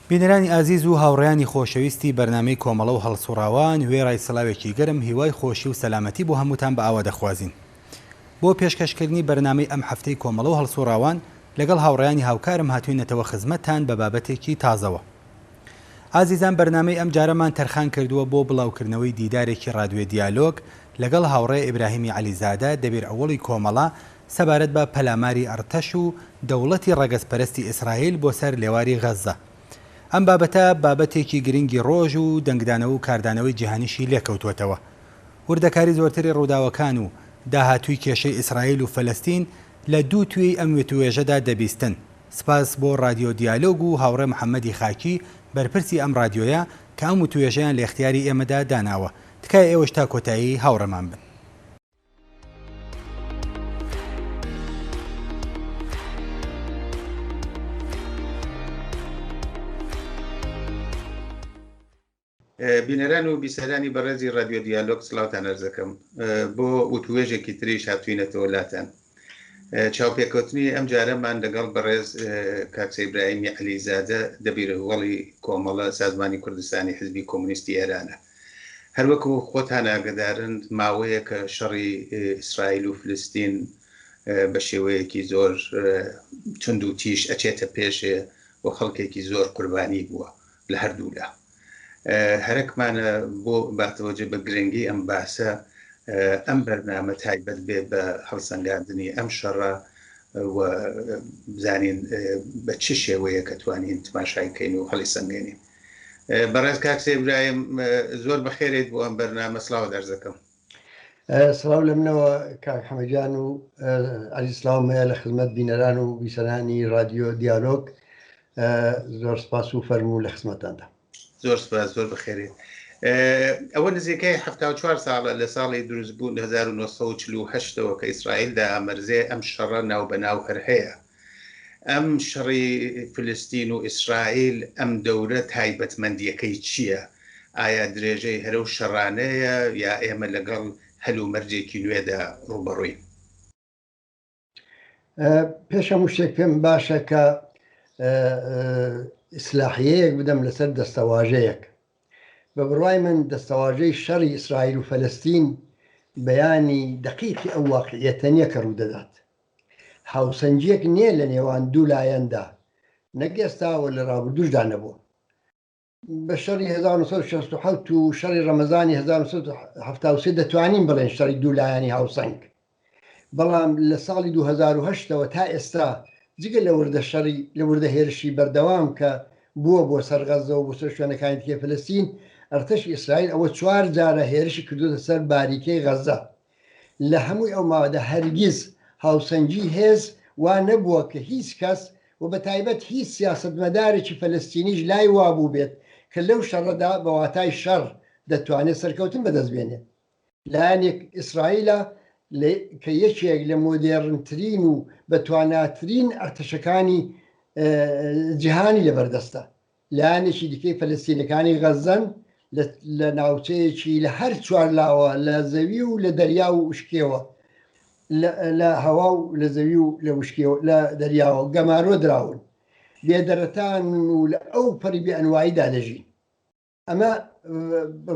بینەرانی ئازیز و هاوڕێیانی خۆشەویستی بەرنامەی کۆمەڵە و هەڵسوڕاوان وێڕای سڵاوێکی گەرم هیوای خۆشی و سەلامەتی بۆ هەمووتان بە ئاوا دەخوازین. بۆ پێشکەشکردنی بەرنامەی ئەم هەفتەی کۆمەڵە و هەڵسوڕاوان لەگەڵ هاوڕێیانی هاوکارم هاتووینەتەوە خزمەتتان بە بابەتێکی تازەوە. ئازیزان بەرنامەی ئەم جارەمان تەرخان کردووە بۆ بڵاوکردنەوەی دیدارێکی ڕادیۆ دیالۆگ لەگەڵ هاوڕێ ئیبراهیمی عەلیزادە دەبیر ئەوڵی کۆمەڵە سەبارەت بە پەلاماری ئەرتەش و دەوڵەتی ڕەگەزپەرستی ئیسرائیل بۆ سەر لێواری غەزە. ئەم بابەتە بابەتێکی گرنگی ڕۆژ و دەنگدانەوە و کاردانەوەی جیهانیشی لێکەوتوێتەوە. وردەکاری زۆرتری ڕووداوەکان و داهاتووی کێشەی ئیسرائیل و فەلەستین لە دوو توێی ئەم وێتوێژەدا دەبیستن. سپاس بۆ ڕادیۆ دیالۆگ و هاوڕێ محەممەدی خاکی بەرپرسی ئەم ڕادیۆیە کە ئەم وتوێژەیان لە اختیاری ئێمەدا داناوە. تکای ئێوەش تا کۆتایی هاوڕێمان بن. بینەران و بیسەرانی بەڕێزی ڕادیۆ دیالۆگ سڵاوتان ئەرز دەکەم بۆ وتوێژێکی تریش هاتووینەتەوە لاتان. چاوپێکەوتنی ئەم جارەمان لەگەڵ بەڕێز کاکسە ئیبراهیمی عەلیزادە دەبیرەوەڵی کۆمەڵە سازمانی کوردستانی حزبی کۆمونیستی ئێرانە. هەروەکو خۆتان ئاگدارن ماوەیە کە شەڕی ئیسرائیل و فلستین بە شێوەیەکی زۆر تند و تیش ئەچێتە پێشێ و خەڵکێکی زۆر قوربانی بووە لە هەردوولا. هەرەکمانە بۆ باتەوەجە بە گرنگی ئەم باسە ئەم بەرنامە تایبەت بێ بە هەڵسەنگاندنی ئەم شەڕە و بزانین بە چ شێوەیە کە توانین تماشایکەین و هەڵی سەنگێنین. بەڕێز کاکسە ئیبراهیم زۆر بەخێرێت بۆ ئەم بەرنامە سڵاو دەرز دەکەم. سڵاو لە منەوە کاک حەمەدجان و عەلی سڵاومەیە لە خزمەت بینەران و بیسەرانی ڕادیۆ دیالۆگ. زۆر سپاس و فەرموو لە خزمەتاندا. زۆر سپاس، زۆر بەخێرێت. ئەوە نزیکەی 74 ساڵە لە ساڵی دروستبوون 1948ەوە کە ئیسرائیلدا ئامەرزێ ئەم شەڕە ناو بەناو هەر هەیە. ئەم شەڕی فلستین و ئیسرائیل ئەم دەورە تایبەتمەندیەکەی چییە؟ ئایا درێژەی هەرە و شەڕانەیە یا ئێمە لەگەڵ هەل و مەرجێکی نوێدا ڕوبەڕووین؟ پێش هەموو شتێک پێم باشە کە ئیسلاحیەیەک بدەم لەسەر دەستەواژەیەک. بە بڕوای من دەستەواژەی شەڕی ئیسرائیل و فەلەستین بەیانی دقیقی ئەو واقعیەتە نییە کە ڕوودەدات. هاوسەنجیەک نییە لە نێوان دوو لایەندا، نەک ئێستاوە لە ڕابردووشدا نەبووە. بە شەڕی 1967 و شەڕی ڕەمەزانی 1970 دەتوانین بڵێن شەڕی دوو لایەنی هاوسەنگ. بەڵام لە ساڵی 2008ەوە تا ئێستا جگە لە وردە هێرشی بەردەوام کە بووە بۆ سەر غەزە و بۆ سەر شوێنەکانی تکێ فلەستین، ئەرتەشی ئیسرائیل ئەوە 4 جارە هێرشی کردوتە سەر باریکەی غەزە. لە هەمووی ئەو ماوەدا هەرگیز هاوسەنجی هێز وا نەبووە کە هیچ کەس و بە تایبەت هیچ سیاسەتمەدارێکی فەلەستینیش لای وابوو بێت کە لەو شەڕەدا بە واتای شەڕ دەتوانێت سەرکەوتن بەدەستبێنێت. لایەنێک ئیسرائیلە کە یەکێک لە مۆدێڕنترین و بەتواناترین ئەرتەشەکانی جیهانی لەبەردەستە. لایەنێکی دیکەی فەلەستینەکانی غەزەن لە ناوچەیەکی لە هەر چوارلاوە لە زەوی و لە دەریا و وشکێوە، لە هەوا و لە زەوی و لە وشکێوە لە دەریاوە گەمارۆ دراون، بێدەرەتان و لە ئەو پەری بێئەنواییدا دەژین. ئەمە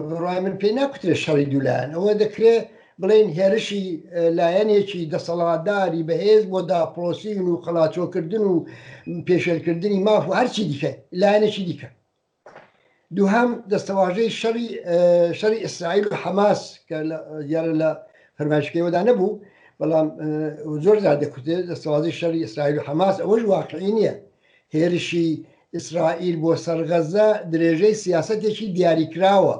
بڕای من پێی ناکوترێت شەڕی دوولایەن، ئەوە دەکرێت بڵێن هێرشی لایەنێکی دەسەڵاتداری بەهێز بۆ داپۆسین و خەڵاچۆکردن و پێشێلکردنی ماف و هەرچی دیکە لایەنێکی دیکە. دووهەم دەستەواژەی شەڕی ئیسرائیل و حەماس کە دیارە لە فەرمایشگەیەوەدا نەبوو، بەڵام زۆر زار دەکوتێت دەستەواژەی شەڕی ئیسرائیل و حەماس ئەوەش واقعی نییە. هێرشی ئیسرائیل بۆ سەر غەزە درێژەی سیاسەتێکی دیاریکراوە،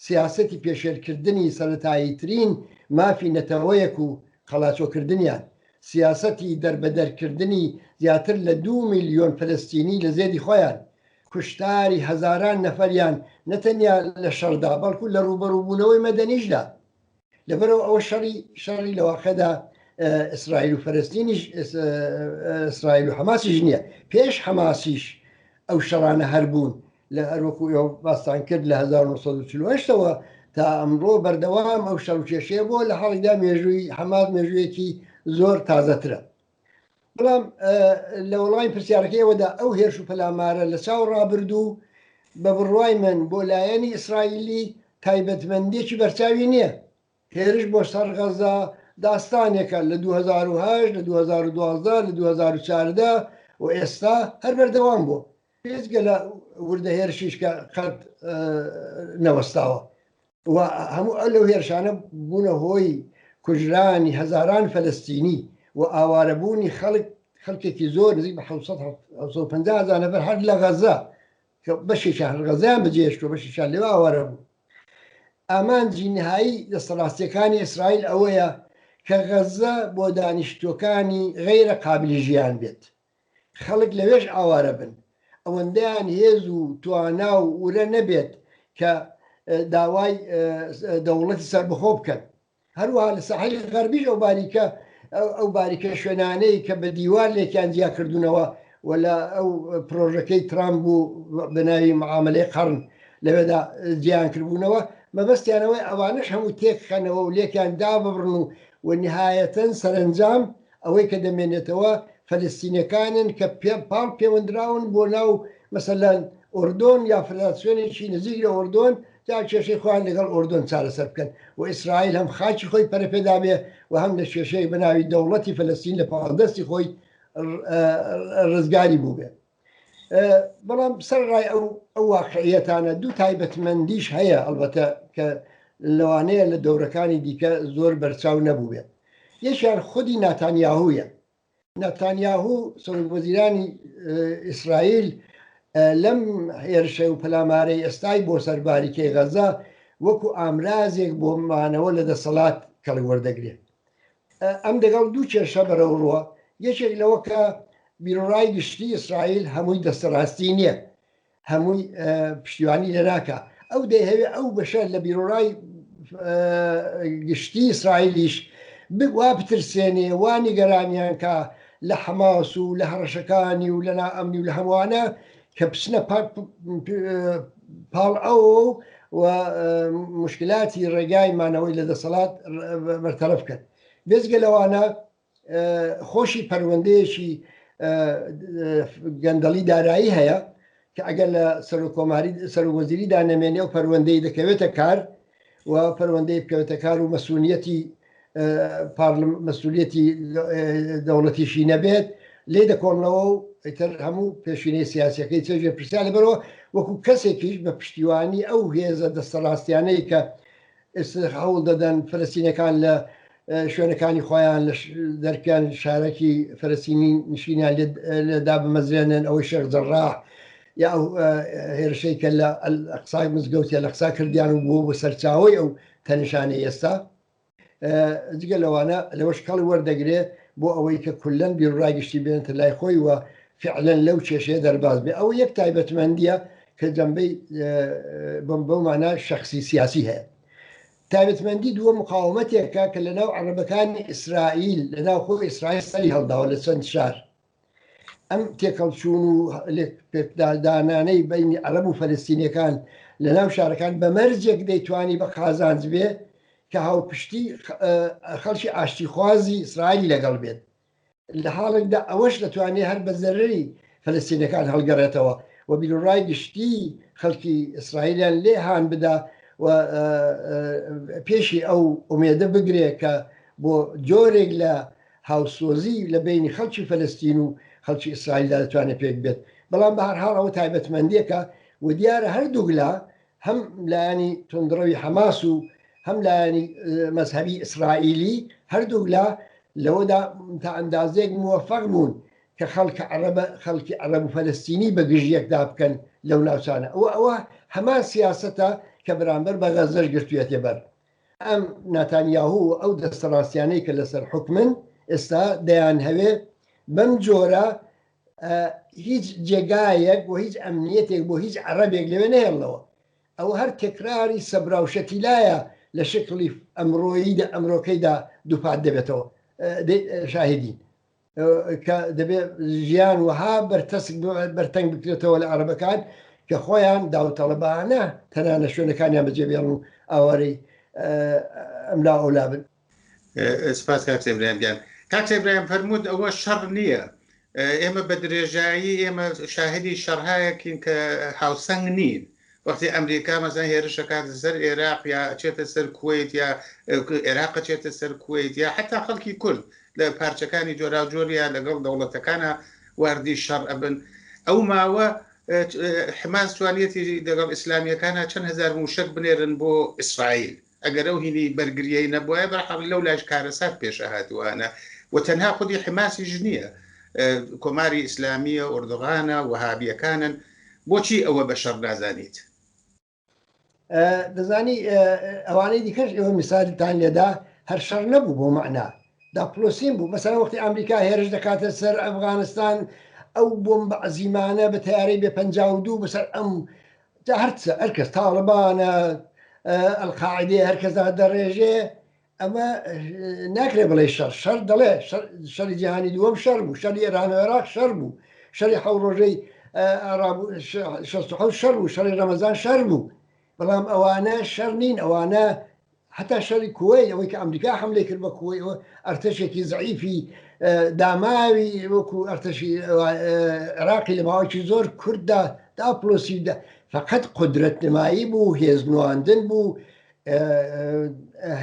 سیاسەتی پێشێلکردنی سەرەتاییترین مافی نەتەوەیەک و خەڵاچۆکردنیان، سیاسەتی دەربەدەرکردنی زیاتر لە 2 میلیۆن فەلەستینی لە زێدی خۆیان، کوشتاری هەزاران نەفەریان نەتەنیا لە شەڕدا بەڵکو لە ڕوبەڕووبوونەوەی مەدەنیشدا. لەبەرەوە ئەوە شەڕی لە واقعدا ئیسرائیل و فەلەستینیش ئیسرائیل و حەماسیش نییە. پێش حەماسیش ئەو شەڕانە هەربوون لە هەروەکو باستان کرد لە 1948ەوە تا ئەمڕۆ بەردەوام ئەو شەڕ و کێشەیە بۆ لە حاڵیدا مێژووی حەماس مێژوویەکی زۆر تازەترە. بەڵام لە وەڵامی پرسیارەکەیەوەدا ئەو هێرش و پەلامارە لە چاو ڕابردوو بە بڕوای من بۆ لایەنی ئیسرائیلی تایبەتمەندێکی بەرچاوی نییە. هێرش بۆ سەر غەزا داستانێکە لە 2008 لە 2012 لە 2014 و ئێستا هەر بەردەوام بوو پێچگە لە وردە هێرشیش کە قەت نەوەستاوە و هەموو ئەو لەو هێرشانە بوونە هۆی کوژرانی هەزاران فەلەستینی و ئاوارەبوونی خەڵکێکی زۆر نزیک بە 750,000 نەفەر هەر لە غەزا کە بەشێکیان غەزایان بەجێهێشتووە بەشێکیان لەوە ئاوارە بوو. ئامانجی نهایی دەسەڵاتیەکانی ئیسرائیل ئەوەیە کە غەزە بۆ دانیشتوەکانی غەیرە قابلی ژیان بێت، خەڵک لەوێش ئاوارە بن، ئەوەندەیان هێز و توانا و ورە نەبێت کە داوای دەوڵەتی سەربەخۆ بکەن. هەروەها لە ساحلی غەربیش ئەو باریکە شوێنانەی کە بە دیوار لێکیان جیا کردوونەوە ولا ئەو پرۆژەکەی ترامپ بوو بەناوی معاملەی قەڕن لەوێدا جیان کردبوونەوە مەبەستیانەوەی ئەوانش هەموو تێکخەنەوە و لێکیان داببڕن و نهایەتەن سەرنجام ئەوەی کە دەمێنێتەوە فەلەستینیەکانن کە پاڵ پەیوەندراون بۆ ناو مەسەلەن ئۆردۆن یا فدراسیۆنێکی نزیک لە ئۆردۆن تا کێشەی خۆیان لەگەڵ ئۆردۆن چارەسەر بکەن و ئیسرائیل هەم خاکی خۆی پەرەپێدا بێ و هەم لە کێشەی بەناوی دەوڵەتی فەلەستین لە پاڵدەستی خۆی ڕزگاری بوو بێ. بەڵام سەرڕای ئەو واقعیەتانە دوو تایبەتمەندیش هەیە ئەلبەتە کە لەوانەیە لە دەورەکانی دیکە زۆر بەرچاو نەبوو بێت. یەکیان خودی ناتانیاهویە. ناتانیاهو سەرۆکوەزیرانی ئیسرائیل لەم هێرشە و پەلامارەی ئێستای بۆ سەرباریکەی غەزا وەکو ئامرازێک بۆ مانەوە لە دەسەڵات کەڵک وەردەگرێت. ئەم دەگەڵ دوو کێشە بەرەوڕوە، یەکێک لەوە کە بیرۆڕای گشتی ئیسرائیل هەمووی دەستەڕاستی نییە، هەمووی پشتیوانی لە ناکە. ئەو دەیهەوێت ئەو بەشە لە بیرۆڕای گشتی ئیسرائیلیش وا بترسێنێ وانی گەرانیان کە لە حەماس و لە هەڕەشەکانی و لە نائەمنی و لە هەمووانە کە بچنە پاڵ ئەوە و مشکلاتی ڕێگای مانەوەی لە دەسەڵات بەرتەرەف بکەن. بێزگە لەوانە خۆشی پەروەندەیەکی گەندەڵی دارایی هەیە کە ئەگەر لە سەرۆکوەزیری دانەمێنێ و پەروەندەی دەکەوێتە کار و پەروەندەی بکەوێتە کار و مەسئولیەتی دەوڵەتیشی نەبێت لێ دەکۆڵنەوە و ئیتر هەموو پێشینەی سیاسەکەی چێژێ پرسیار لەبەرەوە وەکو کەسێکیش بە پشتیوانی ئەو هێزە دەستەڕاستیانەی کە هەوڵ دەدەن فەلەستینەکان لە شوێنەکانی خۆیان لە دەرکیان شارەکی فەلەستینی نشینیان لێدا بمەزرێنن ئەوەی شێخ جەڕاح یا ئەو هێرشەی کە لە ئەقسای مزگەوتیە لە قسا کردیان و بووە بە سەرچاوی ئەو تەنیشانەی ئێستا جگە لەوانە لەوەش کەڵ وەردەگرێ بۆ ئەوەی کە کولەن بیرڕای گشتی بێنێتە لای خۆی وە فعلەن لەو کێشەیە دەرباز بێ. ئەو یەک تایبەتمەندیە کە جەمبەی بەمانە شەخصی سیاسی هەیە. تایبەتمەندی دووە مقاومەتێکە کە لە ناو عەرەبەکانی ئیسرائیل لە ناو خۆی ئیسرائیل سەری هەڵداوە لە چەند شار. ئەم تێکەڵچوون و دانانەی بینی عەرەب و فەلەستینیەکان لە ناو شارەکان بە مەرجێک دەیتوانی بە قازانج بێ کە هاوپشتی خەڵکی ئاشتیخوازی ئیسرائیلی لەگەڵ بێت. لە حاڵێکدا ئەوەش دەتوانێت هەر بە زەرری فەلەستینەکان هەڵگەڕێتەوە و بیرۆڕای گشتی خەڵکی ئیسرائیلیان لێ هان بدا و پێشی ئەو ئومێدە بگرێ کە بۆ جۆرێک لە هاوسۆزی لە بینی خەڵکی فەلەستین و خەڵکی ئیسرائیلدا دەتوانێت پێک بێت. بەڵام بە هەر حاڵ ئەوە تایبەتمەندیەکە و دیارە هەردووگلا هەم لایەنی تندڕەوی حەماس و هەم لایەنی مەزهەبی ئیسرائیلی هەردووگلا لەوەدا تا ئەندازەیەک موەفەق بوون کە خەڵکی عەرەب و فەلەستینی بە گژیەکدا بکەن لەو ناوچانە. ئەوە هەمان سیاسەتە کە بەرامبەر بە غەزەش گرتوویەتێ بەر. ئەم ناتانیاهو ئەو دەستەڕاستیانەی کە لەسەر حکمن ئێستا دەیان هەوێ بەم جۆرە هیچ جێگایەک و هیچ ئەمنیەتێک بۆ هیچ عەرەبێک لەوێ نەهێڵنەوە. ئەو هەر تێکراری سەبراوشەتیلایە لە شکلی ئەمڕۆکەیدا دووپات دەبێتەوە شاهدین کە دەبێت ژیان وها بەرتەنگ بکرێتەوە لە عەرەبەکان کە خۆیان داوتەڵەبانە تەنانە شوێنەکانیان بەجێبێڵن و ئاوارەی ئەملا ئەولا بن. سپاس کاک سێبریان گیان. کاکتێ برایم فەرموود ئەوە شەڕ نییە. ئێمە بە درێژایی ئێمە شاهدی شەڕهایەکین کە هاوسەنگ نین. وەختی ئەمریکا مەزان هێرشەکات سەر عێراق یا چێتە سەر کوێیت یا عێراق چێتە سەر کوێیت یا حتا خەڵکی کورد لە پارچەکانی جۆراوجۆریان لەگەڵ دەوڵەتەکانە واردی شەڕ ئەبن. ئەو ماوە حماس توانێتی لەگەڵ ئیسلامیەکانە چەند هزار موشک بنێرن بۆ ئیسرائیل. ئەگەر ئەو هینی بەرگریەی نەبووە بەرحەڵی لەو لاش کارەسات پێشە هاتووانە و تەنها خودی حماسیش نییە. کۆماری ئیسلامیە ئوردوغانە وهابیەکانن. بۆچی ئەوە بە شەڕ نازانیت؟ دەزانی ئەوانەی دیکەش ئێوە میسالیتان لێدا هەر شەڕ نەبوو بۆ مەعنا داپلۆسین بوو. مەسەڵەن وەختی ئەمریکا هێرش دەکاتە سەر ئەفغانستان ئەو بۆمبە عەزیمانە بە تەیارەی بێ52 بەسەر ئەم هەرچە هەرکەس تاڵبانە ئەلقاعیدە هەرکەسدا دەڕێژێ ئەمە ناکرێ بڵێ شەڕ دەڵێ شەڕی جیهانی دووەم شەڕ بوو، شەڕی ئێران و عێراق شەڕ بوو، شەڕی حەو ڕۆژەی 67 شەڕ بوو، شەڕی ڕەمەزان شەڕ بوو. بەڵام ئەوانە شەڕ نین. ئەوانە حتا شەڕی کوێی ئەوەی کە ئەمریکا حملەی کرد بە کوێی ئەوە ئەرتەشێکی زعیفی داماوی وەکو ئەرتەشی عێراقی لە ماوەیەکی زۆر کورددا داپلۆسیدا فقط قدرەت نمایی بوو، هێزنواندن بوو،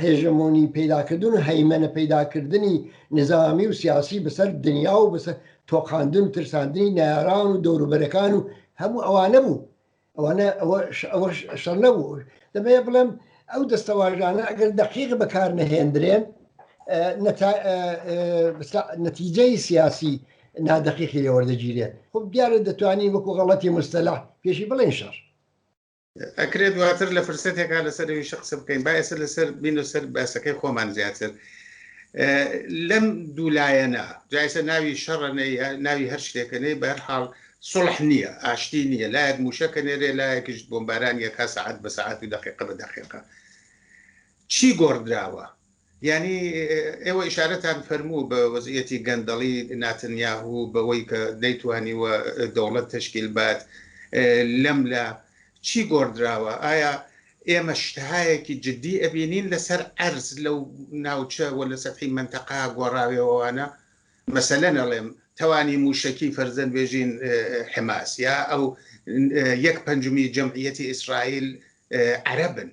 هێژمۆنی پەیداکردن و هەیمەنە پەیداکردنی نظامی و سیاسی بەسەر دنیا و بەسەر تۆقااندن و ترساندنی ناران و دەوروبەرەکان و هەموو ئەوانە بوو. ئەوانە ئەوە شەڕ نەبوو. دەبێ بڵێم ئەو دەستەواژانە ئەگەر دەقیق بەکار نەهێنرێن نەتیجەی سیاسی نادەقیقی لێ وەردەگیرێت. خب دیارە دەتوانین وەکو غەڵەتی مستەلاح پێشی بڵێن شەڕ. ئەکرێت دواتر لە فرسەتێکا لەسەروی شخص بکەین باەسە لەسەر بین و سەر باسەکەی خۆمان زیاتر. لەم دوولایەنە جایسە ناوی شەڕە ناوی هەر شتێکەکەی بەرحاڵ سڵح نییە، ئاشتی نییە، لایەک موشەکە نێرێ لایەکیش بۆمباران یەکا سەعات بە سەعات و دەقیقە بە دەقیقە. چی گۆڕدراوە؟ یعنی ئێوە ئیشارەتان فەرموو بە وەزعیەتی گەندەڵی ناتنیاهوو بەوەی کە نەیتوانیوە دەوڵەت تەشکیل بات لەم لە چی گۆڕدراوە؟ ئایا ئێمە شتهایەکی جددی ئەبینین لەسەر ئەرز لەو ناوچە و لە سەفحی منتەقا گۆڕاوێەوەوانە؟ مەسەلەن ئەڵێم توانی موشکی فەرزەن بێژین حماس یا ئەو 1/5 جەمعیەتی ئیسرائیل عەرەبن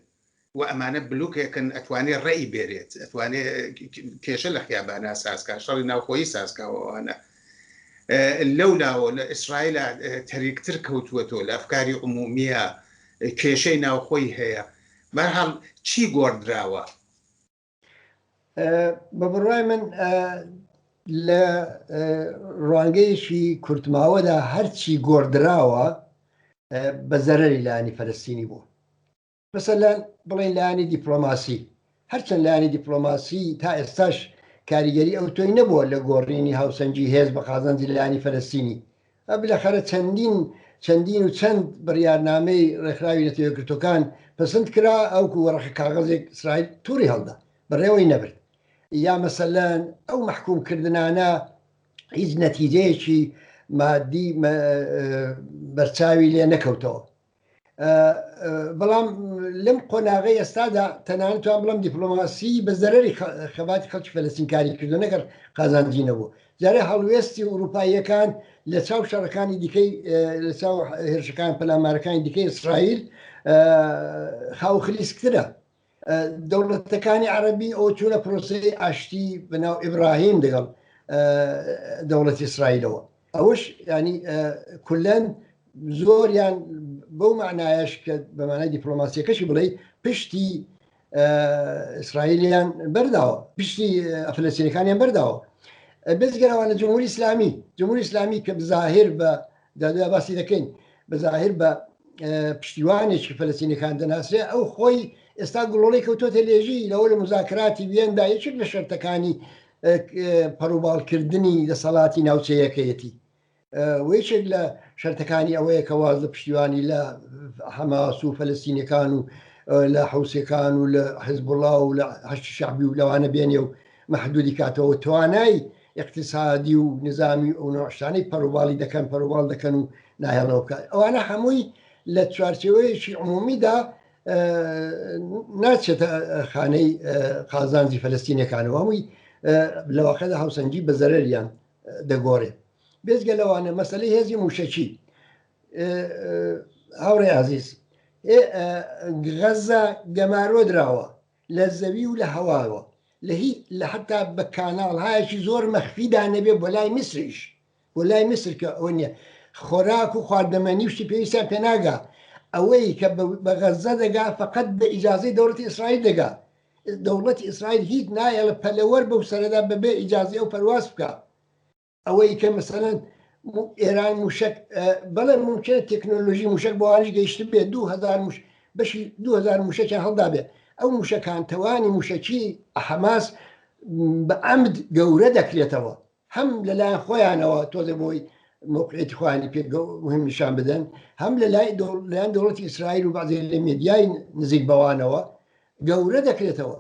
و ئەمانە بلوکێکن ئەتوانێ ڕێی بێرێت، ئەتوانێ کێشە لە خیابانە سازکە، شەڕی ناوخۆیی سازکاوەوانە. لەولاوە لە ئیسرائیل تەریکتر کەوتووەتەوە لە ئەفکاری عمومیە، کێشەی ناوخۆی هەیە. بەرحاڵ چی گۆڕدراوە؟ بە بڕوای من لە ڕوانگەیەکی کورتماوەدا هەرچی گۆڕدراوە بە زەرەری لایەنی فەلەستینی بوو. مەسەلەن بڵێن لایەنی دیپلۆماسی، هەرچەند لایەنی دیپلۆماسی تا ئێستاش کاریگەری ئەو تۆی نەبووە لە گۆڕینی هاوسەنگی هێز بە قازانجی لایەنی فەلەستینی. بلەخەرە چەندین و چەند بڕیارنامەی ڕێکخراوی نەتەوەیەکگرتوەکان پەسەند کرا ئەوکو وەرەقی کاغەزێک ئیسرائیل تووری هەڵدا بەڕێوەی نەبرد. یا مەسەلەن ئەو مەحکومکردنانە هیچ نەتیجەیەکی مادی بەرچاوی لێ نەکەوتەوە. بەڵام لەم قۆناغی ئێستادا تەنانەت توان بڵم دیپلۆماسی بە زەرەری خەباتی خەڵکی فەلەستین کاری کردو نەگەر قازانجی نەبوو. جارێ هەڵوێستی ئوروپاییەکان لە چاو شەڕەکانی دیکەی لە چاو هێرشەکان پەلامارەکانی دیکەی ئیسرائیل خاوخلیسکترە. دەوڵەتەکانی عەرەبی ئەو چوونە پرۆسەی ئاشتی بەناو ئیبراهیم دەگەڵ دەوڵەتی ئیسرائیلەوە. ئەوش ینی کولەن زۆریان بەو معنایەش کە بەمانای دیپلۆماسیەکەشی بڵێ پشتی ئیسرائیلیان بەرداوە، پشتی فەلەستینەکانیان بەرداوە. بەزگەرەوانە جمهوری ئیسلامی کە بزاهر بە دادوای باسی دەکەین بەزاهر بە پشتیوانێکی فەلەستینەکان دەناسرێ، ئەو خۆی ئێستا گوڵۆڵی کەوتۆتە لێژی لەوە لە مزاکراتی وێندا یەکێک لە شەرتەکانی پەروباڵکردنی دەسەڵاتی ناوچەیەکەیەتی وەیەکێک لە شەرتەکانی ئەوەیە کە واز لە پشتیوانی لە حەماس و فەلەستینەکان و لە حوسەکان و لە حیزبوڵڵا و لە هەشتی شەعبی و لەوانە بێنێ و مەحدودی کاتەوە توانای اقتصادی و نظامی و نوعشتانەی پەروباڵی دەکەن پەروباڵ دەکەن و ناهێڵەوە بکات. ئەوانە هەمووی لە چوارچێوەیەکی عمومیدا ناچێتە خانەی قازانجی فەلەستینەکانەوە، هەمووی لەواقعدا هاوسەنگی بە زەرەریان دەگۆڕێ. بێزگە لەوانە مەسەلەی هێزی موشەکی هاوڕێ عەزیز غەزە گەمارۆ دراوە لە زەوی و لە هەواوە لە حتا بە کاناڵهایەکی زۆر مەخفیدا نەبێ بۆ لای میسریش بۆ لای میسر کە ئەوە نییە خۆراک و خواردەمەنی وشتی پێویستیان پێناگا ئەوەی کە بە غەزە دەگا فقط بە ئیجازەی دەوڵەتی ئیسرائیل دەگا دەوڵەتی ئیسرائیل هیچ نایە پەلەوەەر بەو سەرەدا بەبێ ئیجازی ئەو پەرواز بکە ئەوەی کە مەسەلەن ئێران موشک بەڵێ ممکنە تەکنۆلۆژی موشک بۆوانش گەیشت بێ 2000 بەشی 2000 موشکیان هەڵدا بێ ئەو موشەکان تەوانی موشکی حەماس بە عەمد گەورە دەکرێتەوە هەم لەلایەن خۆیانەوە تۆزە بۆی موقعیتی خوانی پێ مهم نیشان بدەن هەم لەلایەن دەوڵەتی ئیسرائیل و بەعزێ لە مێدیای نزیک بەوانەوە گەورە دەکرێتەوە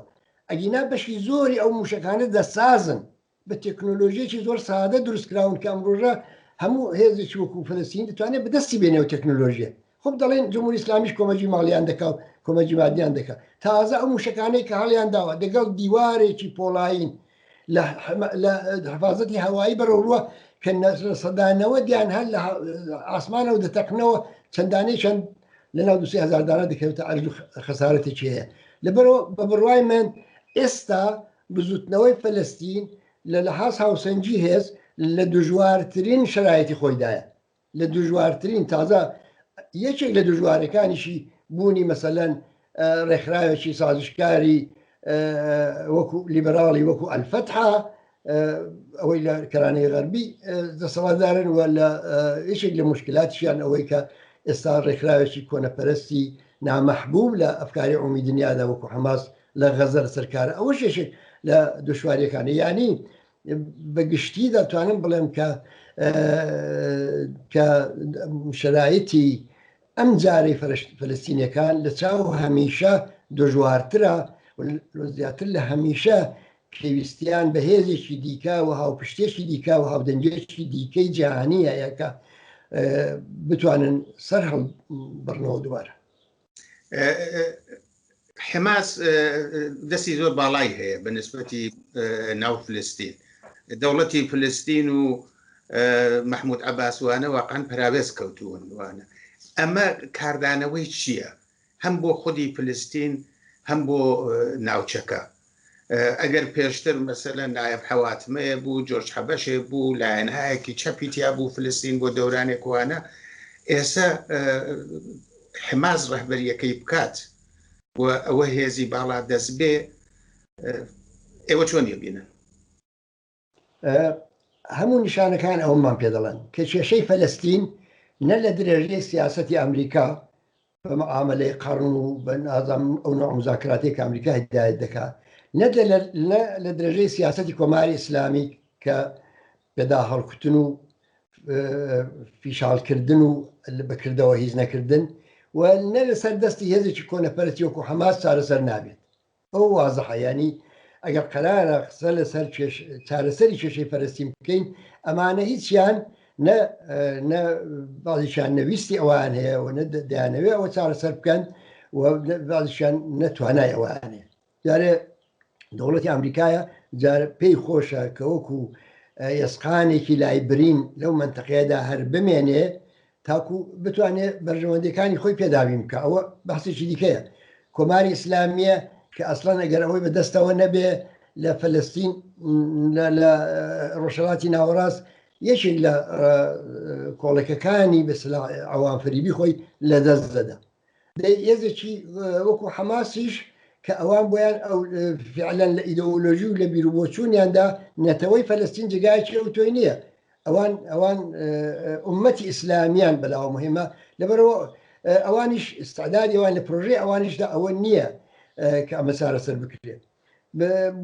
ئەگینا بەشی زۆری ئەو موشکانە دەسازن بە تەکنۆلۆژیەکی زۆر سادە دروستکراون کە ئەمڕۆژە هەموو هێزێکی وەکو فەلەستین دەتوانێت بەدەستی بێنەوە تەکنۆلۆژیە خۆب دەڵێن جمهوری ئیسلامیش کۆمەجی ماڵیان دەکا و کۆمەجی مادیان دەکات تازە ئەو موشکانەی کە هەڵیان داوە دەگەڵ دیوارێکی پۆڵاین لە حفاظەتی هەوایی بەرەوڕوە کە سەدانەوە دیان هەر لە ئاسمانەوە دەتەقنەوە چەندانەی چەند لەناو 2000 دانە دەکەوێتە ئەرز و خەسارەتێکی هەیە لەبەرەوە بە بڕوای من ئێستا بزوتنەوەی فەلەستین لە لەحاز هاوسەنگی هێز لە دژوارترین شرایەتی خۆیدایە لە دژوارترین تازە یەکێک لە دژوارەکانیشی بوونی مەسەلەن ڕێکخراوێکی سازشکاری وەکو لیبراڵی وەکو ئەلفەتحا ئەوەی لە کەرانەی غەربی دەسەڵاتدارن و لە یەکێک لە مشکلاتیان ئەوەی کە ئێستا ڕێکخراوێکی کۆنەپەرستی نامەحبوب لە ئەفکاری عمومی دنیادا وەکو حەماس لە غەزە سەرکارە ئەوە شێشێک لە دشواریەکانی یعنی بەگشتی دەتوانم بڵێم کە شرایەتی ئەم جارەی فەلەستینیەکان لە چاو هەمیشە دژوارترە زیاتر لە هەمیشە پێویستیان بە هێزێکی دیکە و هاوپشتێکی دیکە و هاودەنگێکی دیکەی جیهانیە یەکە بتوانن سەر هەڵ بڕنەوە دووارە حماس دەستی زۆر باڵای هەیە بە نسبەتی ناو فلستین دەوڵەتی فلستین و محمود عەباسوانە واقعاً پەراوێز کەوتوون وانە ئەمە کاردانەوەی چییە هەم بۆ خودی فلستین هەم بۆ ناوچەکە ئەگەر پێشتر مەسەلەن نایب حەواتمەیە بوو جۆرج حەبەشێ بوو لایەنهایەکی چەپی تیا بوو فلستین بۆ دەورانێک وانە ئێستا حماس ڕەهبەریەکەی بکات و ئەوە هێزی باڵا دەست بێ ئێوە چۆن یەبینن هەموو نیشانەکان ئەومان پێ دەڵێن کە کێشەی فەلەستین نە لە درێژەی سیاسەتی ئەمریکا بە مەعاملەی قەڕن و بە نازام ئەو نوع مزاکراتی کە ئەمریکا هیدایەت دەکات نە لە درێژەی سیاسەتی کۆماری ئیسلامی کە پێدا هەڵکوتن و فیشالکردن و بەکردەوە هیچ نەکردن و نە لەسەر دەستی هێزێکی کۆنەپەرستی وەکو حەماس چارەسەر نابێت ئەو وازەحە ینی ئەگەر قەرارە قسە لەسەر چارەسەری کێشەی فەلەستین بکەین ئەمانە هیچیان نە بازیشان نەویستی ئەوان هەیە و نە دەیانەوێت ئەوە چارەسەر بکەن و بازیشان نەتوانای ئەوان هەیە جارێ دەوڵەتی ئەمریکایە جارە پێی خۆشە کە وەکو ئێسقانێکی لای برین لەو منتەقەیەدا هەر بمێنێ تاکو بتوانێت بەرژەوەندەکانی خۆی پێداویم بکە ئەوە بەحسێکی دیکەیە کۆماری ئیسلامیە کە ئەسڵان ئەگەر ئەوەی بەدەستەوە نەبێ لە فەلەستین لە ڕۆژهەڵاتی ناوەڕاست یەکێک لە کۆڵەکەکانی بەسلا ئەوان فەریبی خۆی لە دەست دەدا هێزێکی وەکو حەماسیش کە ئەوان بۆیان ئەو فعلەن لە ئیدئۆلۆژی و لە بیرروبۆچوونیاندا نەتەوەی فەلەستین جگایکی ئەو تۆی نییە ئەوان ئومەتی ئیسلامیان بەلاوە مهمە لەبەرەوە ئەوانیش استعدادی ئەوان لە پرۆژەی ئەوانیشدا ئەوە نییە کە ئەمە چارەسەر بکرێت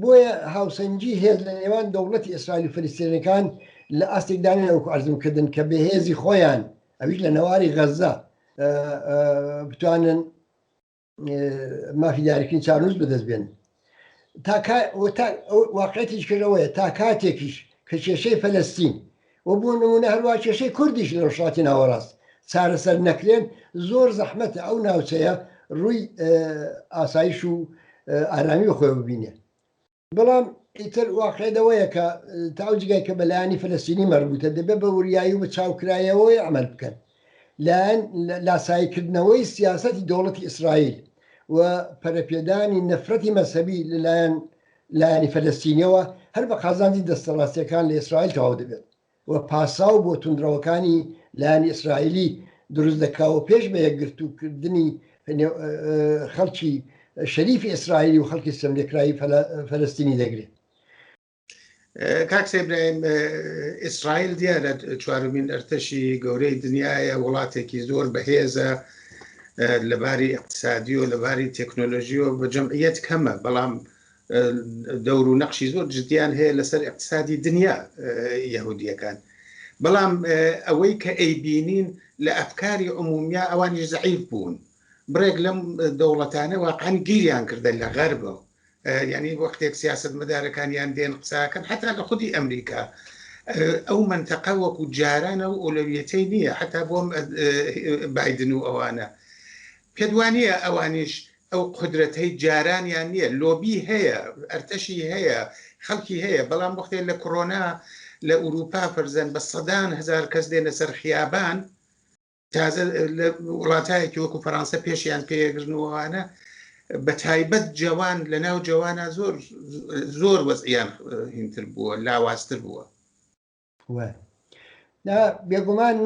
بۆیە هاوسەنگی هێز لە نێوان دەوڵەتی ئیسرائیل و فەلەستینیەکان لە ئاستێکدانی ئەوکو ئەرزمکردن کە بەهێزی خۆیان ئەویش لە نەواری غەزە بتوانن مافی دیاریکردنی چارنووس بەدەست بێن واقعەتیش کردەوەیە تا کاتێکیش کە کێشەی فەلەستین و بۆ نمونە هەروە کێشەی کوردیش لە ڕۆژهەڵاتی ناوەڕاست چارەسەر نەکرێن زۆر زەحمەتە ئەو ناوچەیە ڕووی ئاسایش و ئارامی خۆی ببینێ بەڵام ئیتر واقعەوەیە کە تاوجگای کە بەلایانی فلەستینی مەربوطە دەبێت بە وریایی و بە چاوکرایەوەی عمل بکەن لایەن لاسایکردنەوەی سیاسەتی دەوڵەتی ئیسرائیل و پەرەپێدانی نەفرەتی مەسەبی لایەنی فەلەستینیەوە هەر بە قازانجی دەستەڕاستیەکان لە ئیسرائیل تەواو دەبێت و پاساو بۆ توندڕەوەکانی لایەنی ئیسرائیلی دروست دەکاوە پێش بە یەکگرتوکردنی خەڵکی شەریفی ئیسرائیلی و خەڵکی سەملێکرایی فەلەستینی دەگرێت. کاک سێبراهیم ئیسرائیل دیارە چوارمین ئەرتەشی گەورەی دنیاە وڵاتێکی زۆر بەهێزە لەباری اقتصادی و لەباری تەکنۆلۆژی و بە جەمعیەت کەمە بەڵام دەور و نەقشی زۆر جدیان هەیە لەسەر اقتصادی دنیا یەهودیەکان بەڵام ئەوەی کە ئەیبینین لە ئەفکاری عمومیە ئەوانی زەعیف بوون برێک لەم دەوڵەتانە واقعاً گیریان کردە لە غەربەوە یعنی وەختێک سیاست مەدارەکانیان دێن قساکەن حتا لە خودی ئەمریکا ئەو منتەقە وەکو جارانە و ئۆلۆویەتەی نییە حتا بۆم بایدن و ئەوانە پێدوانیە ئەوانیش ئەو قدرەتەی جارانیان نییە لۆبی هەیە ئەرتەشی هەیە خەڵکی هەیە بەڵام وەختێک لە کۆرۆنا لە ئوروپا فەرزەن بە سەدان هزار کەس دێنە سەر خیابان تازە لە وڵاتایەکی وەکو فەڕەنسا پێشیان پێگرنەوەوانە بە تایبەت جوان لە ناو جوانە زۆر وەزعیان هینتر بووە لاوازتر بووە بێگومان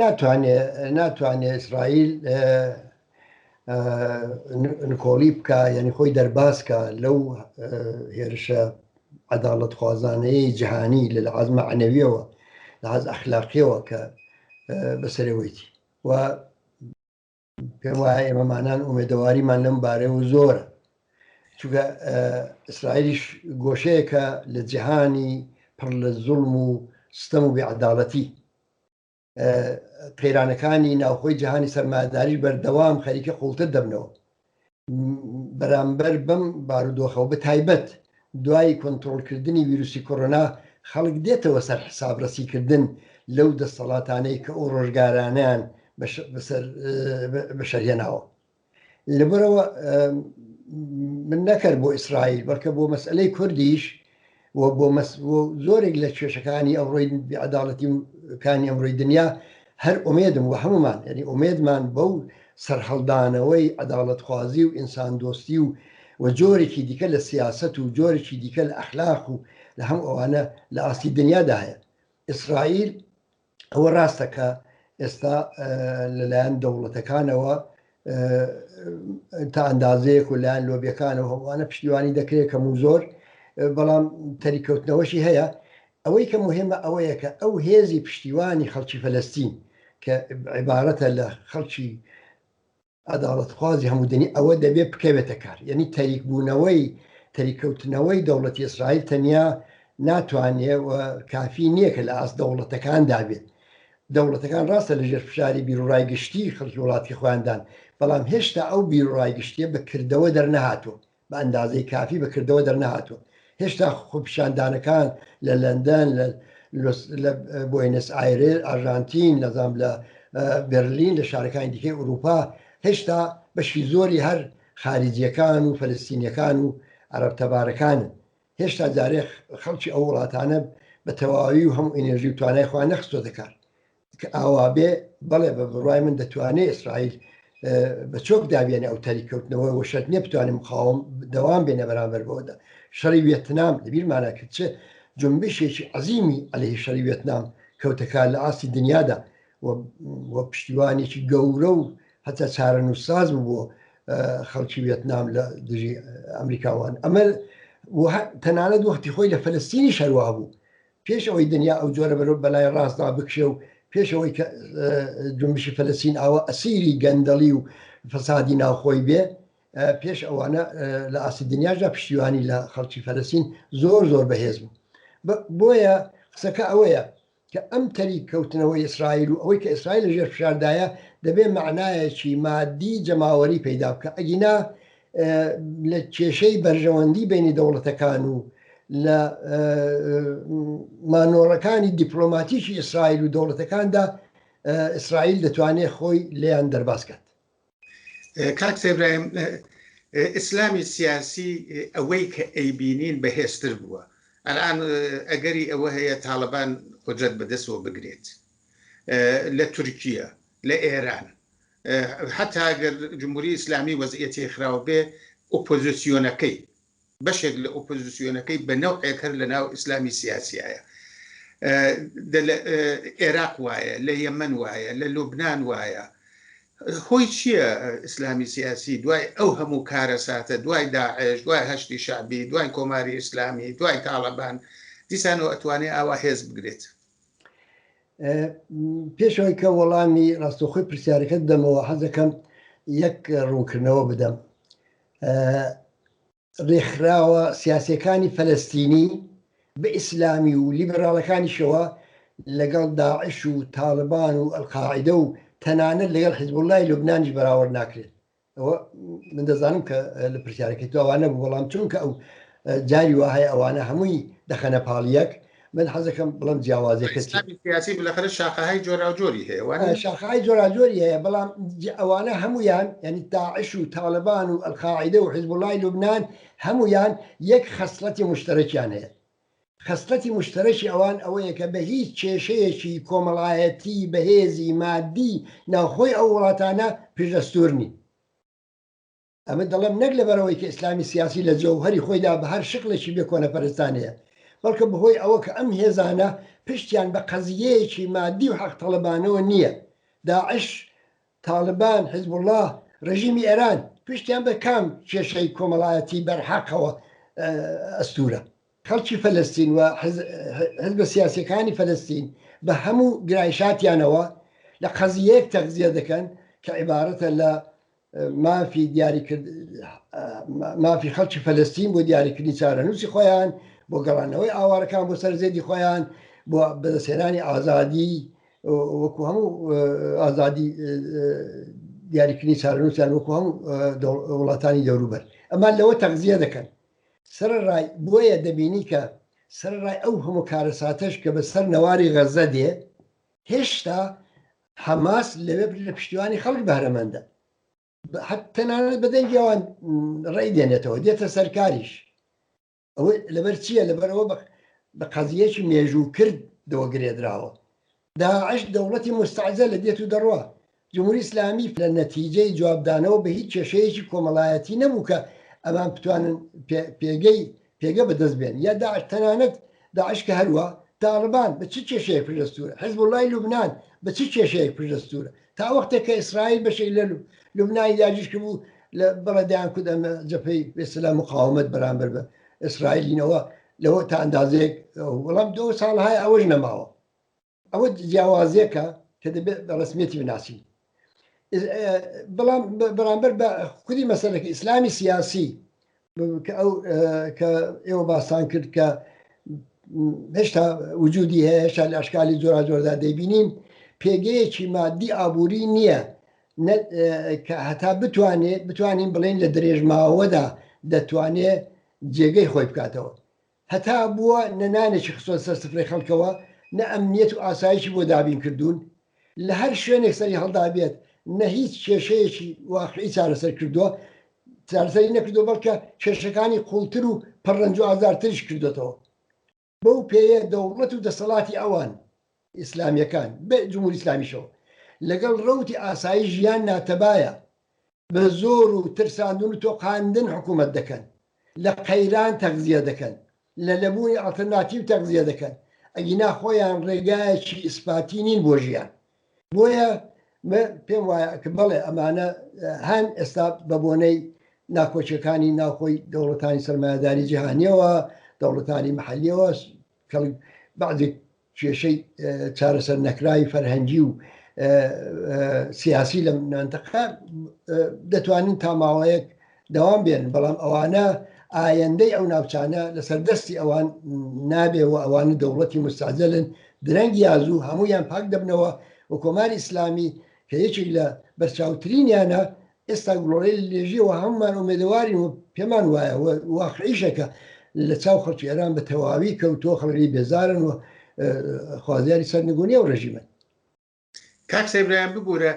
ناتوانێت ئیسرائیل نکۆڵی بکە یعنی خۆی دەرباسکە لەو هێرشە عەداڵەت خوازانەیەی جیهانی لە لەحاز مەعنەویەوە لەحاز ئەخلاقیەوە کە بەسەرەوەیتی و پێم وایە ئێمەمانان ئومێدەواریمان لەم بارەوە زۆرە چونکە ئیسرائیلیش گۆشەیەکە لە جیهانی پڕ لە زوڵم و ستەم و بێعەداڵەتی قەیرانەکانی ناوخۆی جیهانی سەرمایەداریش بەردەوام خەریکە قوڵتر دەبنەوە بەرامبەر بەم بارودۆخەوە بە تایبەت دوای کۆنتڕۆڵکردنی ڤیرۆسی کۆڕۆنا خەڵک دێتەوە سەر حسابڕەسیکردن لەو دەسەڵاتانەی کە ئەو ڕۆژگارانیان بەشەرهێناوە لەبەرەوە من نەکرد بۆ ئیسرائیل بەڵکە بۆ مەسئلەی کوردیش و بۆ زۆرێک لە کێشەکانی ئەوڕۆی عەداڵەتیکانی ئەمڕۆی دنیا هەر ئومێدم و هەمومان یعنی ئومێدمان بەو سەرهەڵدانەوەی عەداڵەتخوازی و ئینسان دۆستی و جۆرێکی دیکە لە سیاست و جۆرێکی دیکە لە ئەخلاق و لە هەم ئەوانە لە ئاستی دنیادا هەیە ئیسرائیل ئەوە ڕاستەکە ئێستا لەلایەن دەوڵەتەکانەوە تا ئەندازەیەک و لایەن لۆبیەکانەوە هەمووانە پشتیوانی دەکرێت کەم و زۆر بەڵام تەریکەوتنەوەشی هەیە ئەوەی کە مهمە ئەوەیە کە ئەو هێزی پشتیوانی خەڵکی فەلەستین کە عیبارەتە لە خەڵکی عەداڵەتخوازی هەموودنی ئەوە دەبێت بکەوێتە کار یعنی تەریکەوتنەوەی دەوڵەتی ئیسرائیل تەنیا ناتوانێت و کافی نییە کە لە ئاست دەوڵەتەکان دابێت دەوڵەتەکان ڕاستە لە ژێر فشاری بیرڕای گشتی خەڵکی وڵاتی خۆیاندان بەڵام هێشتا ئەو بیرڕای گشتیە بەکردەوە دەرنەهاتوە بە ئەندازەی کافی بەکردەوە دەرنەهاتوە هێشتا خۆپیشاندانەکان لە لەندەن لە بۆینس ئایرێ ئارژانتین لەزام لە بەرلین لە شارەکانی دیکەی ئوروپا هێشتا بەشی زۆری هەر خارجیەکان و فەلەستینیەکان و عەرەب تەبارەکانن هێشتا جارێ خەڵکی ئەو وڵاتانە بە تەواوی و هەموو ئێنێرژی و توانای خۆیان نەخستۆ دەکات کە ئاوابێ بەڵێ بە بڕوای من دەتوانێت ئیسرائیل بە چۆک دابێنێ ئەو تاریکەوتنەوە و شەرت نییە بتوانێت مقاوم دوام بێنە بەرامبەر بەوەدا شەڕی ڤێتنام لەبیرمانە کرد چه جنبشێکی عەزیمی عەلەیهی شەڕی ڤێتنام کەوتەکە لە ئاستی دنیادا و پشتیوانێکی گەورە و هەتا چارەنووسساز بوو بۆ خەڵکی ڤێتنام لە دژی ئەمریکاوان ئەمە تەنانەت وەختی خۆی لە فەلەستینی شەروا بوو پێش ئەوەی دنیا ئەو جۆرە بەلای ڕاستدا بکشە و پێش ئەوەی کە جنبشی فەلەستین ئەوە ئەسیری گەندەڵی و فەسادی ناوخۆی بێ پێش ئەوانە لە ئاسی دنیاژدا پشتیوانی لە خەڵکی فەلەستین زۆر بەهێز بوو بۆیە قسەکە ئەوەیە کە ئەم تەریکەوتنەوەی ئیسرائیل و ئەوەی کە ئیسرائیل لەژێر فشاردایە دەبێت معنایەکی مادی جەماوەری پەیدا بکە ئەگینا لە کێشەی بەرژەوەندی بینی دەوڵەتەکان و لە مانۆڕەکانی دیپلۆماتیکی ئیسرائیل و دەوڵەتەکاندا ئیسرائیل دەتوانێت خۆی لێیان دەرباسکات کاک سێبراهیم ئیسلامی سیاسی ئەوەی کە ئەیبینین بەهێزتر بووە الآن ئەگەری ئەوە هەیە تاالبان قدرت بەدەستەوە بگرێت لە تورکیا لە ئێران حتا ئەگەر جمهوری ئیسلامی وەزعەتی خراوە بێ ئۆپۆزیسیۆنەکەی بەشێک لە ئۆپۆزیسیۆنەکەی بە نەوعێک هەر لە ناو ئیسلامی سیاسیایە لە عێراق وایە لە یەمەن وایە لە لوبناان وایە خۆی چییە ئیسلامی سیاسی دوای ئەو هەموو کارە ساتە دوای داعش دوای هەشتی شعبی دوای کۆماری ئیسلامی دوای تاالبان دیسانەوە ئەتوانێت ئاوا هێز بگرێت پێشەوەی کە وەڵامی ڕاستەوخۆی پرسیارەکەت دەمەوە حەزەکەم یەک ڕوونکردنەوە بدەم ڕێکخراوە سیاسەکانی فەلەستینی بە ئیسلامی و لیبراڵەکانیشەوە لەگەڵ داعش و تاالبان و ئەلقاعیدە و تەنانەت لەگەڵ حیزبوڵای لوبنانیش بەراورد ناکرێت ئەوە من دەزانم کە لە پرسیارەکەی تو ئەوانە بەڵام چونکە ئەو جاری وا هەیە ئەوانە هەمووی دەخەنە پاڵیەک من حەزەکەم بڵم جیاوازەکە سیاسی بلەخرە شاخەهای جۆراوجۆری هەیە شاخهای جۆراجۆری هەیە بەڵام ئەوانە هەمویان ینی داعش و تاالبان و ئەلقاعیدە و حیزبوڵای لوبنان هەمویان یەک خەسڵەتی مشترەکیان هەیە خەسڵەتی مشترەکی ئەوان ئەوەیە کە بە هیچ کێشەیەکی کۆمەڵایەتی بەهێزی مادی ناوخۆی ئەو وڵاتانە پێشدەستورنی ئەمە دەڵێم نەک لەبەرەوەی کە ئیسلامی سیاسی لە جەوهەری خۆیدا بە هەر شکلێکی بێ کۆنەپەرستانەیە بەڵکە بەهۆی ئەوە کە ئەم هێزانە پشتیان بە قەزیەیەکی مادی و حەق تەڵەبانەوە نییە داعش تاالبان حیزبوڵڵاه ڕژیمی ئێران پشتیان بە کام کێشەی کۆمەڵایەتی بەرحەقەوە ئەستورە خەڵکی فەلەستین و حزبە سیاسەکانی فەلەستین بە هەموو گرایشاتیانەوە لە قەزیەیەک تەغزیە دەکەن کە عیبارەتە لە مافی خەڵکی فەلەستین بۆ دیاریکردنی چارەنووسی خۆیان بۆ گەڕانەوەی ئاوارەکان بۆ سەرزێدی خۆیان بۆ بەدەستێنانی ئازادی وەکو هەموو ئازادی دیاریکردنی چارەنووسیان وەکو هەموو وڵاتانی دەوروبەر ئەمان لەوە تەغزیە دەکەن سەرڕای بۆیە دەبینی کە سەرڕای ئەو هەموو کارەساتەش کە بە سەر نەواری غەزە دێ هێشتا حەماس لەوێ لە پشتیوانی خەڵک بەهرەمەندە تەنانەت بەدەنگیەوان ڕێی دێنێتەوە دێتە سەرکاریش ئەوە لەبەر چییە لەبەرەوە بە قەزیەکی مێژوو کرد دەوەگرێدراوە داعش دەوڵەتی مستعجە لە دێت و دەڕوا جمهوری ئیسلامی لە نەتیجەی جوابدانەوە بە هیچ کێشەیەکی کۆمەڵایەتی نەبوو کە ئەمان بتوانن پێگە بەدەست بێن یا داعش تەنانەت داعش کە هەروە تاالبان بە چ کێشەیەک پشدەستورە حیزبوڵای لوبنان بە چ کێشەیەک پشدەستورە تا وەختێک کە ئیسرائیل بەشێک لە لوبنانی داگیرش بوو لە بەڵەدایان کود ئەمە جەپەی بێسەلا مقاومەت بەرامبەر بە ئیسرائیلینەوە لەوە تا ئەندازەیەک وەڵام 2 ساڵهای ئەوەش نەماوە ئەوە جیاوازیەکە کە دەبێت بە ڕسمیەتی بناسی بەڵام بەرامبەر بە خودی مەسەلەکە ئیسلامی سیاسی کە ئێوە باسان کرد کە هێشتا وجودی هەیە هێشتا لە ئەشکالی جۆرا جۆردا دەیبینین پێگەیەکی مادی ئابووری نییە کە هەتا بتوانین بڵێن لە درێژماوەدا دەتوانێت جێگەی خۆی بکاتەوە هەتا بووە نەنانێکی خستۆ سەر سفرەی خەڵکەوە نە ئەمنیەت و ئاسایشی بۆ دابین کردوون لە هەر شوێنێک سەری هەڵدا بێت نە هیچ کێشەیەکی واقعی چارەسەر کردووە چارەسەری نەکردو بەڵکە کێشەکانی قوڵتر و پەڕەنج و ئازارترش کردوێتەوە بەو پێیە دەوڵەت و دەسەڵاتی ئەوان ئیسلامیەکان بە جمهوری ئیسلامیشەوە لەگەڵ ڕەوتی ئاسایی ژیان ناتەبایە بە زۆر و ترساندون و تۆقاندن حکوومەت دەکەن لە قەیران تەغزیە دەکەن لە لەبوونی ئالتەرناتیو تەغزیە دەکەن ئەگینا خۆیان ڕێگایەکی ئیسپاتی نین بۆ ژیان بۆیە پێم وایە کە بەڵێ ئەمانە هەن ئێستا بە بۆنەی ناکۆچەکانی ناوخۆی دەوڵەتانی سەرمایهداری جیهانیەوە دەوڵەتانی مەحەلیەوە بەعضێک کێشەی چارەسەر نەکراوی فەرهەنگی و سیاسی لە منتەقە دەتوانین تا ماوەیەک دەوام بێن بەڵام ئەوانە ئایندەی ئەو ناوچانە لەسەر دەستی ئەوان نابێ و ئەوانە دەوڵەتی مستعجلن درەنگی یازوو هەمویان پاک دەبنەوە و کۆماری ئیسلامی کە یەکێک لە بەرچاوترینیانە ئێستا گڵۆڕی لێژیەوە هەمومان ئومێدەوارین و پێمان وایە واقعیشەکە لە چاو خەڵکی ئێران بە تەواوی کەوتۆ خەڵکی بێزارن و خوازیاری سەرنگونی و ڕژیمن کاک سەیبرایان ببوورە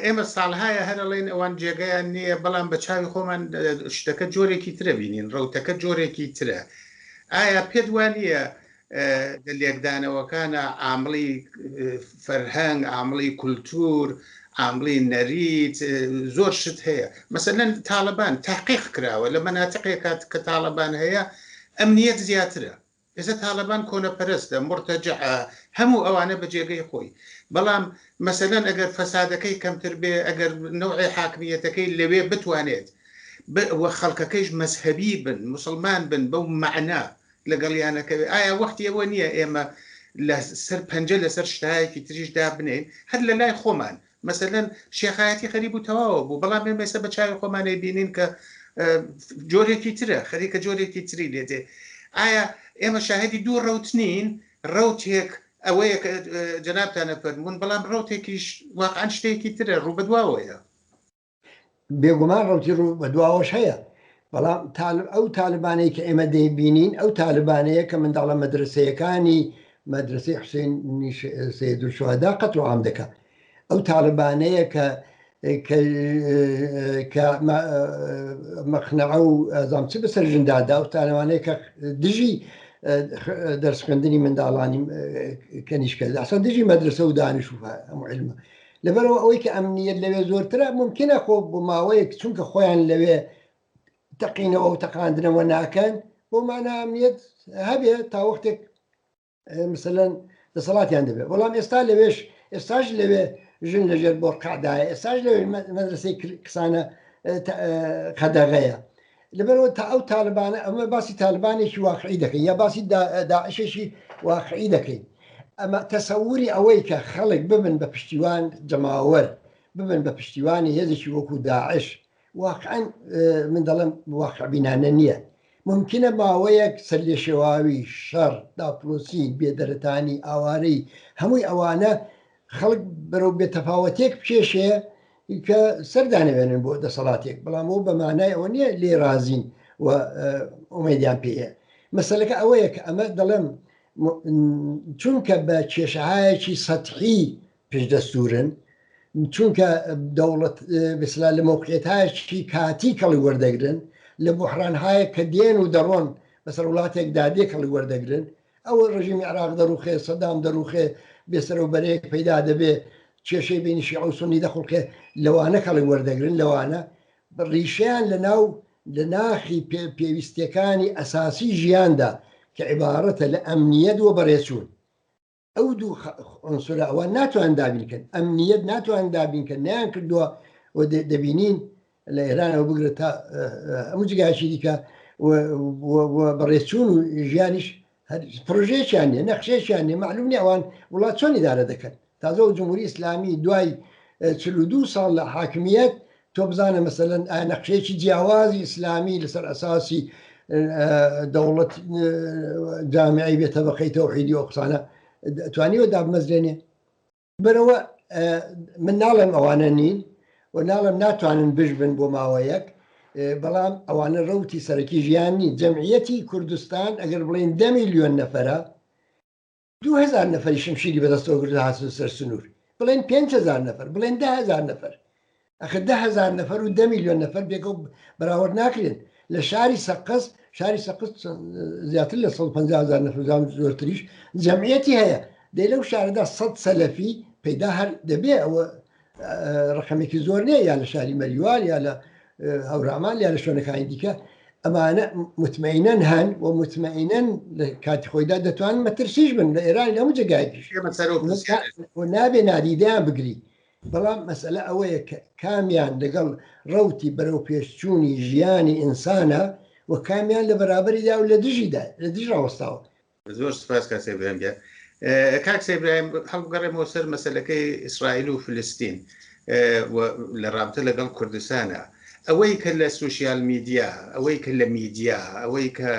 ئێمە ساڵهایە هەرەڵێن ئەوان جێگەیان نییە بەڵام بە چاوی خۆمان شتەکە جۆرێکی ترە بینین ڕەوتەکە جۆرێکی ترە ئایا پێت وانە لێکدانەوەکانە عامڵی فەرهەنگ، عامڵی کولتور، عامڵی نەریت زۆر شت هەیە. مەسەلەن تاالبان تاقیق کراوە لە مەناتقێکات کە تاالبان هەیە ئەمنیەت زیاترە. ئێستا تاالبان کۆنەپەرستە، مرتەجع، هەموو ئەوانە بە جێگەی خۆی. بەڵام مەسەلەن ئەگەر فەسادەکەی کەمتر بێ، ئەگەر نوعی حاکمیەتەکەی لەوێ بتوانێت وە خەڵکەکەش مەسهەبی بن، مسلمان بن بەو مەعنا لەگەڵیانەکەوێ. ئایا وەختی ئەوە نییە ئێمە لەسەر پەنجە لەسەر شتایەکی تریشدا بنین هەر لە لای خۆمان؟ مەسەلەن شێخایەتی خەریب و تەواوە بوو، بەڵام ئێمە ئێستا بە چاوی خۆمانەی بینین کە جۆرێکی ترە، خەریکە جۆرێکی تری لێدێ. ئایا ئێمە شاهدی دوو ڕەوت نین؟ ڕەوتێک ئەوەیە کە جەنابتانە فەرموون، بەڵام ڕەوتێکیش واقعاً شتێکی ترە، ڕوو بەدواوەیە. بێگومان ڕەوتی ڕوو بەدواوەش هەیە، بەڵام ئەو تاالبانەی کە ئێمە دەیبینین ئەو تاالبانەیە کە منداڵە مەدرسەیەکانی مەدرسەی حوسێن سەید الشوهەدا قەتڵ عام دەکا. ئەو تاالبانەیە کە مەخنەعە و ئەزامچ بەسەر ژندادا، و تاالبانەیە کە دژی دەرس خوێندنی منداڵانی کەنیشکە ئەسا دژی مەدرسە و دانش و هەموو علمە. لەبەرەوە ئەوەی کە ئەمنیەت لەوێ زۆرترە ممکنە خۆ بۆ ماوەیەک چونکە خۆیان لەوێ تەقینەوە و تەقاندنەوە ناکەن، بۆ مانە ئەمنیەت هەبێ تا وەختێک مثلەن دەسەڵاتیان دەبێت. بەڵام ئێستا لەوێش ئێستاش لەوێ ژن لەژێر بۆ قەعدایە، ئێستاش لەوێ مەدرسەی کسانە قەدەغەیە. لەبەرەوە تا ئەو تاالبانە ئەمە باسی تاالبانێکی واقعی دەکەین یا باسی داعشێکی واقعی دەکەین. ئەمە تەسەووری ئەوەی کە خەڵک ببن بە پشتیوان جەماوەر، ببن بە پشتیوانی هێزێکی وەکو داعش، واقعاً من دەڵێم واقع بینانە نییە. ممکنە ماوەیەک سەر لێ شێواوی، شەڕ، داپلۆسی، بێدەرەتانی، ئاوارەی هەمووی ئەوانە خەڵک بەرەو بێتەفاوەتێک پێشەیە کە سەردانەوێنن بۆ دەسەڵاتێک، بەڵام ئەو بە مانای ئەوە نییە لێ رازین و ئومێدیان پێەیە. مەسەلەکە ئەوەیە کە ئەمە دەڵێم چونکە بە کێشەهایەکی سەتحی پێشدەستورن، چونکە دەوڵەت بسلا لە مۆقعێتایەکی کاتی کەڵی وەردەگرن، لە بحرانهایە کە دێن و دەڕۆن بەسەر وڵاتێک دادێ کەڵی وەردەگرن، ئەوە ڕژیمی عێراق دەڕوخێ، سەدام دەڕوخێ، بێسەرە و بەرەیەک پەیدا دەبێ، کێشەی بینی شیعە و سونی دەخڵقێ، لەوانە کەڵی وەردەگرن، لەوانە ڕیشیان لە ناخی پێویستیەکانی ئەساسی ژیاندا کە عیبارەتە لە ئەمنیەت و بەڕێچوون. ئەو دوو عنسورە ئەوە ناتوان دابینکەن، ئەمنیەت ناتوان دابینکەن، نیان کردووە و دەبینین لە ئێرانەوە بگرێت تا هەموو جگایشی دیکە بەڕێچوون و ژیانیش پرۆژەیەکیان نیە، نەخشەیەکیان نیە، معلوم نیە ئەوان وڵات چۆن ئیدارە دەکەن. تازە و جمهوری ئیسلامی دوای 42 ساڵ لە حاکمیەت تۆ بزانە مەسەلەن نەخشەیەکی جیاوازی ئیسلامی لەسەر ئەساسی دەوڵەت جامعی بێتە بەقەی تەوحیدی و قسانە توانیوە دابمەزرێنێ. بەرەوە من ناڵێم ئەوانە نین و ناڵم ناتوانن بژبن بۆ ماوەیەک، بەڵام ئەوانە ڕەوتی سەرەکی ژیانی جەمعیەتی کوردستان ئەگەر بڵێن 10 میلیۆن نەفەرە، 2000 نەفەری شمشیری بەدەستەوە گرت هاتن سەر سنوور، بڵێن 5000 نەفەر، بڵێن 10000 نەفەر، ئەخە 10000 نەفەر و 10 میلیۆن نەفەر بێکەوە بەراورد ناکرێن. لە شاری سەقز زیاتر لە 150,000 نەفر زۆرتریش جەمعیەتی هەیە، دەی لەو شارەدا 100 سەلەفی پەیدا هەر دەبێ، ئەوە ڕقمێکی زۆر نییە، یا لە شاری مەریوان یا لە هەورامان یا لە شوێنەکانی دیکە. ئەمانە متمەئینەن هەن و متمەئینەن لە کاتی خۆیدا دەتوانن مەترسیش بن لە ئێران لە هەموو جگایەکیش و نابێ نادیدەیان بگری. بەڵام مەسئلە ئەوەیە کە کامیان لەگەڵ ڕەوتی بەرەو پێشچوونی ژیانی ئینسانە و کامیان لە بەرابەریدا و لە دژیدا لە دژ ڕاوەستاوە. زۆر سپاس کاک سەیبراهیم. کاک سەیبراهیم هەڵبگەڕێمەوە سەر مەسەلەکەی ئیسرائیل و فلستین لە رابطە لەگەڵ کوردستانە. ئەوەی کە لە سوشیال میدیا، ئەوەی کە لە میدیا، ئەوەی کە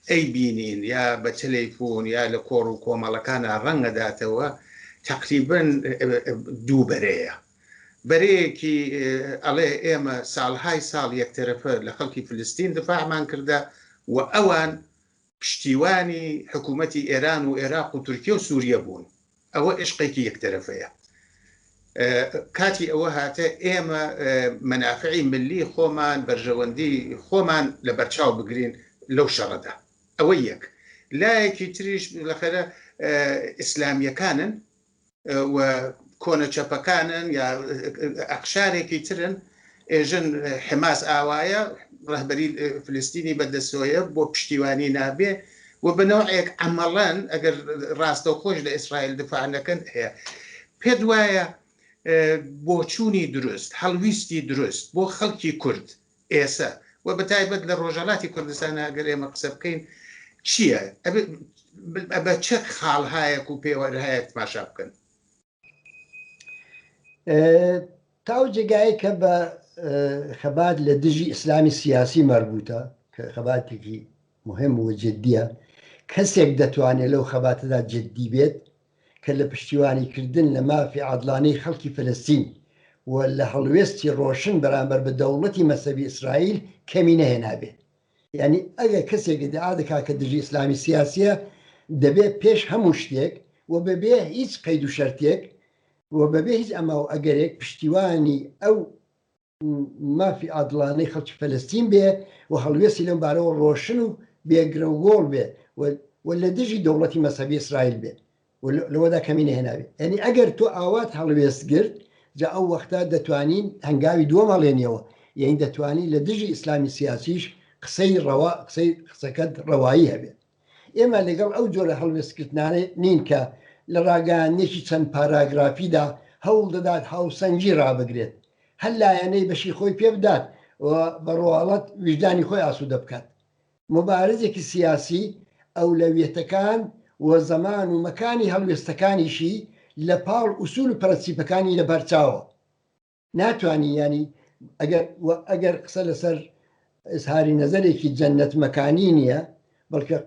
ئەی بینین یا بە تەلەیفۆن یا لە کۆڕ و کۆمەڵەکانە ڕەنگەداتەوە، تقریباً دوو بەرەیە. بەرەیەکی ئەڵێ ئێمە ساڵهای ساڵ یەکتەرەفە لە خەڵکی فلستین دفاعمان کردە و ئەوان پشتیوانی حکوومەتی ئێران و عێراق و تورکیە و سووریە بوون. ئەوە عشقێکی یەکتەرەفەیە. کاتی ئەوە هاتە ئێمە مەنافعی ملی خۆمان، بەرژەوەندی خۆمان لە بەرچاو بگرین لەو شەڕەدا. ئەوە یەک. لایەکی تریش لەخەرە ئیسلامیەکانن و کۆنە چەپەکانن یا ئەقشارێکی ترن ئێژن حماس ئاوایە ڕەهبەری فلستینی بەدەستۆیە بۆ پشتیوانی نابێ و بنەوەیەک ئەمەڵەن ئەگەر ڕاستەوخۆش لە ئیسرائیل دفاعەکەن هەیە پێت وایە بۆ چوونی دروست هەڵویستی دروست بۆ خەڵکی کورد ئێستا و بەتایبەت لە ڕۆژهەڵاتی کوردستان ئەگەر ئێمە قسە بکەین چییە بە چه خاڵهایەک و پێوەرهەیەک تماشا بکەن تاو جێگایی کە بە خەبات لە دژی ئیسلامی سیاسی مربوطە کە خەباتێکی مهم و جددیە کەسێک دەتوانێت لەو خەباتەدا جددی بێت کە لە پشتیوانیکردن لە مافی عادلانەی خەڵکی فلەستین و لە هەڵوێستی ڕۆشن بەرامبەر بە دەوڵەتی مەسەبی ئیسرائیل کەمی نەهێنابێ یعنی ئەگەر کەسێک دەعا دەکا کە دژی ئیسلامی سیاسیە دەبێت پێش هەموو شتێک و بەبێ هیچ قەید و شەرتێک و بەبێ هیچ ئەمە و ئەگەرێک پشتیوانی ئەو مافی عادلانەی خەڵکی فەلەستین بێ و هەڵوێستی لەم بارەوە ڕۆشن و بێگرە و گۆڵ بێ و لە دژی دەوڵەتی مەسەبی ئیسرائیل بێ لەوەدا کەمی نەهێنابێ ئەنی ئەگەر تۆ ئاوات هەڵوێست گرت جا ئەو وەختە دەتوانین هەنگاوی دووەم هەڵێنیەوە یعنی دەتوانین لە دژی ئیسلامی سیاسیش قسەکەت ڕەوایی هەبێت ئێمە لەگەڵ ئەو جۆرە هەڵوێستکردانە نین کە لە ڕاگەیانێکی چەند پاراگرافیدا هەوڵ دەدات هاوسەنگی ڕابگرێت هەر لایەنەی بەشی خۆی پێ بدات و بەڕواڵەت وجدانی خۆی ئاسوودە بکات مبارزێکی سیاسی ئەولەویەتەکان و زەمان و مەکانی هەڵوێستەکانیشی لە پاڵ ئوسول و پرەنسیپەکانی لە بەرچاوە ناتوانانی ینی ئەگەر قسە لەسەر ئزهاری نەزەرێکی جەنەت مەکانی نییە بەڵکە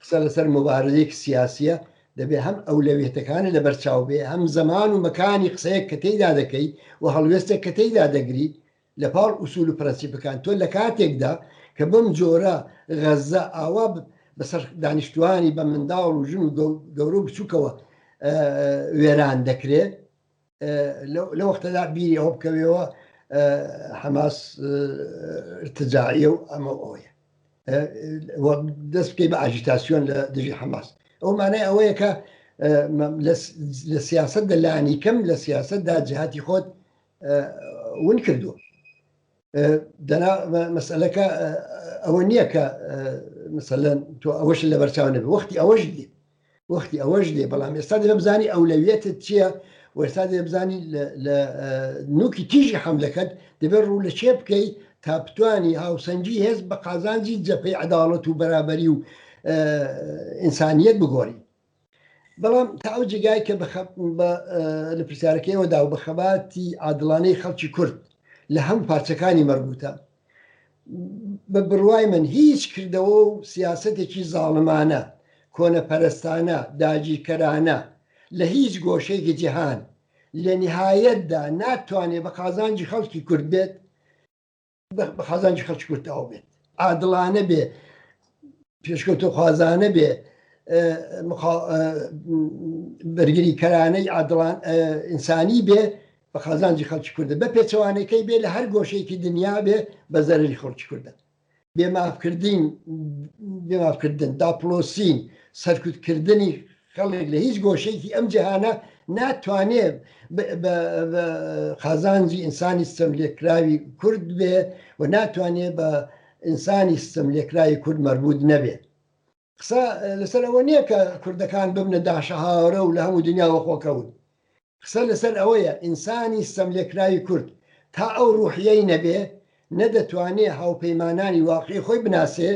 قسە لەسەر مبارزێکی سیاسیە دەبێت هەم ئەولەویەتەکانە لە بەرچاو بێ هەم زەمان و مەکانی قسەیەک کە تێیدا دەکەی و هەڵوێستێک کە تێیدا دەگری لە پاڵ ئوسول و پرەنسیپەکان تۆ لە کاتێکدا کە بم جۆرە غەزە ئاوا بەسەر دانیشتوانی بە منداڵ و ژن و گەورە و بچووکەوە وێران دەکرێت لە وەختەدا بیری ئەوە بکەوێەوە حەماس ارتجاعیە و ئەمە ئەوەیە دەست بکەی بە ئاژیتاسیۆن لە دژی حەماس ئەو مانای ئەوەیە کە لە سیاست دەلانی کەم لە سیاستدا جهاتی خۆت ون کردووە دەنا مەسئلەکە ئەوە نییە کە مثلەن تۆ ئەوەش لە بەرچاو نەبێ وەختی ئەوەش دێ بەڵام ئێستا دەبێ بزانی ئەولەویەتت چییە و ئێستا دەبێ بزانی لە نوکی تیژی حەملەکەت دەبێت ڕوو لە چێ بکەی تا بتوانی هاوسەنگی هێز بە قازانجی جەپەی عەداڵەت و بەرابەری و ئینسانیەت بگۆڕی بەڵام تا ئەو جێگای کە لە پرسیارەکەیەوەدا و بە خەباتی عادڵانەی خەڵکی کورد لە هەموو پارچەکانی مەربوطە بە بڕوای من هیچ کردەوە و سیاسەتێکی زاڵمانە کۆنەپەرستانە داگیرکەرانە لە هیچ گۆشەیەکی جیهان لە نهایەتدا ناتوانێت بە قازانجی خەڵکی کورد بێت بە قازانجی خەڵکی کورتەوە بێت عادڵانە بێ پێشکەوتە خوازانە بێ بەرگری کەرانەی عادڵان ئینسانی بێ بە قازانجی خەڵکی کوردە بە پێچەوانەکەی بێ لە هەر گۆشەیەکی دنیا بێ بە زەرری خەڵکی کوردە بێمافکردن داپلۆسین سەرکوتکردنی خەڵک لە هیچ گۆشەیەکی ئەم جیهانە ناتوانێت بە قازانجی ئینسانی ستەم لێکراوی کورد بێ و ناتوانێت بە ئینسانی ستەم لێکراوی کورد مەربوط نەبێت قسە لەسەر ئەوە نییە کە کوردەکان ببنە داشەهاورە و لە هەموو دنیاوە خۆکەون قسە لەسەر ئەوەیە ئینسانی ستەم لێکراوی کورد تا ئەو ڕوحیەی نەبێ نەدەتوانێت هاوپەیمانانی واقعی خۆی بناسێ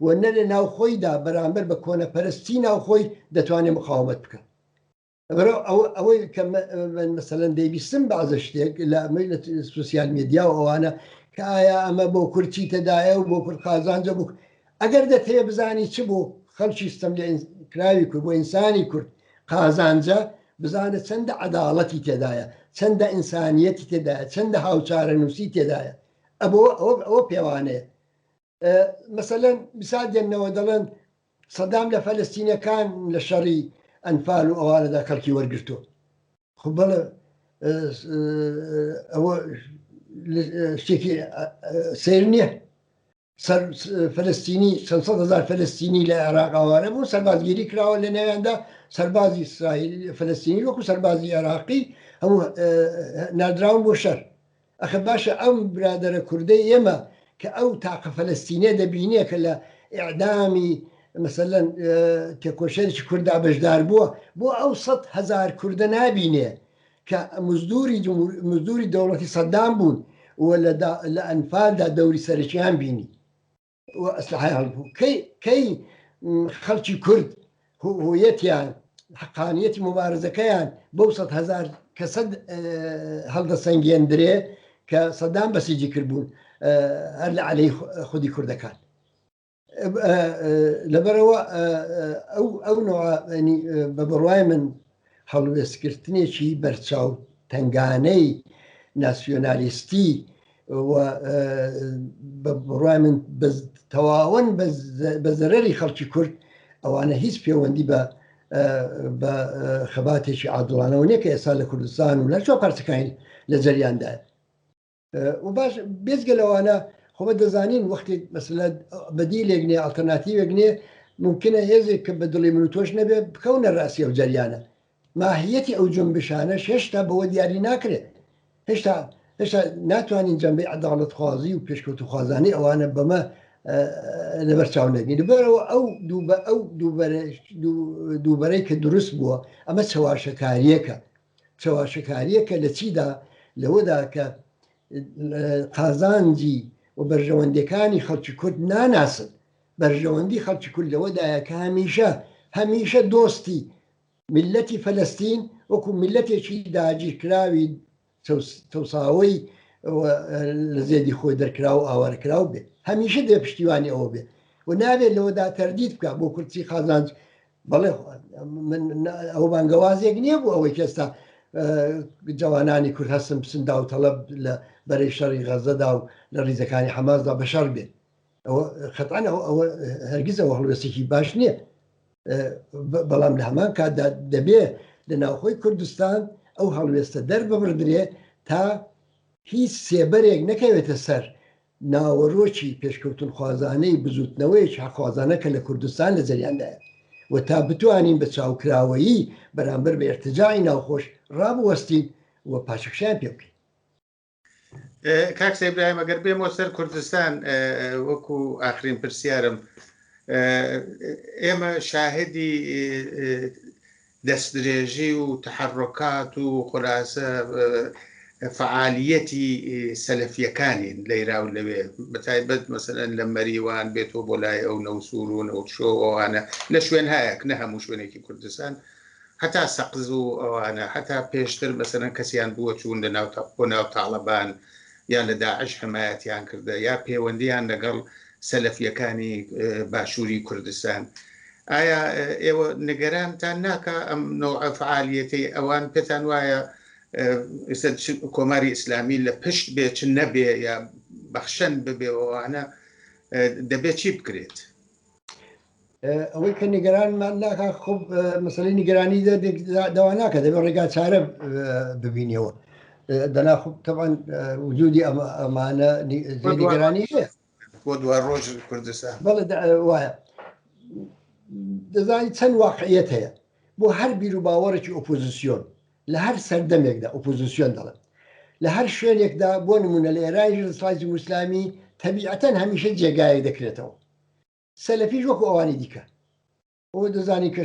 و نە لە ناو خۆیدا بەرامبەر بە کۆنەپەرستی ناو خۆی دەتوانێت مقاومەت بکەن ئەوەی کە مەسەلەن دەیبیستم بازە شتێک لە سوسیال میدیا و ئەوانە کە ئایا ئەمە بۆ کورتی تەدایە و بۆ کورد قازانجە بوو ئەگەر دەتەوێت بزانی چ بۆ خەڵکی ستەم لێکراوی کورد بۆ ئینسانی کورد قازانجە بزانە چەندە عەداڵەتی تێدایە چەندە ئینسانیەتی تێدایە چەندە هاوچارە نووسی تێدایە ئەوە پێوانەیە مەسەلەن میسال دێنەوە دەڵێن سەدام لە فەلەستینەکان لە شەڕی ئەنفال و ئەوانەدا خەڵکی وەرگرتووە خۆ بەڵێ ئەوە شتێکی سیر نییە فلسطینی 500,000 فلسطینی لە عێراقاوانە بوو سەربازگیری کراوە لە نێویاندا سەربازی ئیسرائیل فلسطینی وەکو سەربازی عێراقی هەموو نادراون بۆ شەر ئەخە باشە ئەم برادرە کوردەی ئێمە کە ئەو تاقە فلسطینیە دەبینێ کە لە ئیعدامی مثلەن تێکۆشێکی کووردا بەشدار بووە بۆ ئەو 100,000 کووردە نابینێ کە مزدوری دەوڵەتی سەدام بوون و لە ئەنفالدا دەوری سەرکییان بینی ئەسلحەیان بوو کەی خەڵکی کورد هویەتیان حقانیەتی مبارزەکەیان بەو 100,000 کە سەد هەڵدەسەنگێندرێ کە سەدام بەسیجی کردبوون هەر لە عەلەی خودی کوردەکان لەبەرەوە ئەو نوعی بە بڕوای من هەڵوێستکردنێکی بەرچاو تنگانەی ناسیۆنالیستی و بە بڕوای من تەواوەن بە زەرەری خەڵکی کورد ئەوانە هیچ پەیوەندی بە خەباتێکی عادڵانەوە نییە کە ئێستا لە کوردستان و لە چۆ پارچەکانی لە جەریاندایە و باش بێزگە لەوانە خۆمە دەزانین وەختی مەسەلە بەدیلێک نیە ئالتەرناتیڤێک نییە ممکنە هێزێک کە بە دڵی من و تۆش نەبێ بکەونە ڕاستی ئەو جەریانە ماهیەتی ئەو جنبشانەش هێشتا بەوە دیاری ناکرێت هێشتا ناتوانین جەنبەی عەداڵەتخوازی و پێشکەوتوخوازانی ئەوانە بەمە لەبەرچاو نەگەین لەبەرەوە ئەو دووبەرەی کە دروست بووە ئەمە چاواشەکاریەکە لە چیدا لەوەدا کە قازانجی و بەرژەوەندەکانی خەڵکی کورد ناناسن بەرژەوەندی خەڵکی کورد لەوەدایە کە هەمیشە دۆستی میلەتی فەلەستین وەکو میلەتێکی داگیرکراوی تەوساوی لە زێدی خۆی دەرکراو و ئاوارکراو بێ هەمیشە دێ پشتیوانی ئەوە بێ و نابێت لەوەدا تەردید بکە بۆ کورتی خازانج بەڵێ ئەو بانگەوازێک نییە بوو ئەوەی کەستا جوانانی کورد هەستن بسندا و تەڵەب لە بەرەی شەڕی غەزەدا و لە ڕیزەکانی حەماسدا بەشەر بێت ئەوە خەتەن ئەوە هەرگیز ئەوە هەڵوێستێکی باش نییە بەڵام لە هەمان کاتدا دەبێ لە ناوخۆی کوردستان ئەو هەڵوێستە دەرببردرێ تا هیچ سێبەرێک نەکەوێتە سەر ناوەڕۆکی پێشکەوتن خوازانەی بزوتنەوەیکی حەخوازانە کە لە کوردستان لە جەریاندایە و تا بتوانین بە چاوکراوەیی بەرامبەر بە ارتجاعی ناوخۆش ڕابوەستین و پاشەکشیان پێ بکەین. کاک سەیبراهیم ئەگەر بێمەوە سەر کوردستان وەکو ئاخرین پرسیارم ئێمە شاهدی دەستدرێژی و تحرکات و خلاصە فعالیەتی سەلەفیەکانین لەیرا و لەوێ بەتایبەت مەسەلەن لە مەریوان بێتەوە بۆ لای ئەو نەوسور و نەوتشۆوانە لە شوێن هەیەک نە هەموو شوێنێکی کوردستان هەتا سەقز و ئەوانە هەتا پێشتر مەسەلەن کەسیان بووە چوون بۆ ناو تاڵەبان یان لە داعش حمایەتیان کردە یا پەیوەندیان لەگەڵ سەلەفیەکانی باشووری کوردستان ئایا ئێوە نیگەرانتان ناکە ئەم نوع فعالیەتی ئەوان پێتان وایە کۆماری ئیسلامی لە پشت بێ چ نەبێ یا بەخشەن ببێەوەوانە دەبێت چی بکرێت ئەوەی کە نیگەرانمان ناکە خۆب مەسەلەی نیگەرانی داوا ناکە دەبێت ڕێگا چارە ببینیەوە دەنا خوب تەبەن وجودی ئەمانە نیگەرانی هەیە بۆ دوای ڕۆژ کوردستان بەڵێ وایە دەزانی چەند واقعیەت هەیە بۆ هەر بیر و باوەڕێکی ئۆپۆزیسیۆن لە هەر سەردەمێکدا ئۆپۆزیسیۆن دەڵێن لە هەر شوێنێکدا بۆ نمونە لە ئێرانی سڵاتی موسلامی تەبیعەتەن هەمیشە جێگایەک دەکرێتەوە سەلەفیش وەکو ئەوانی دیکە ئەوە دەزانی کە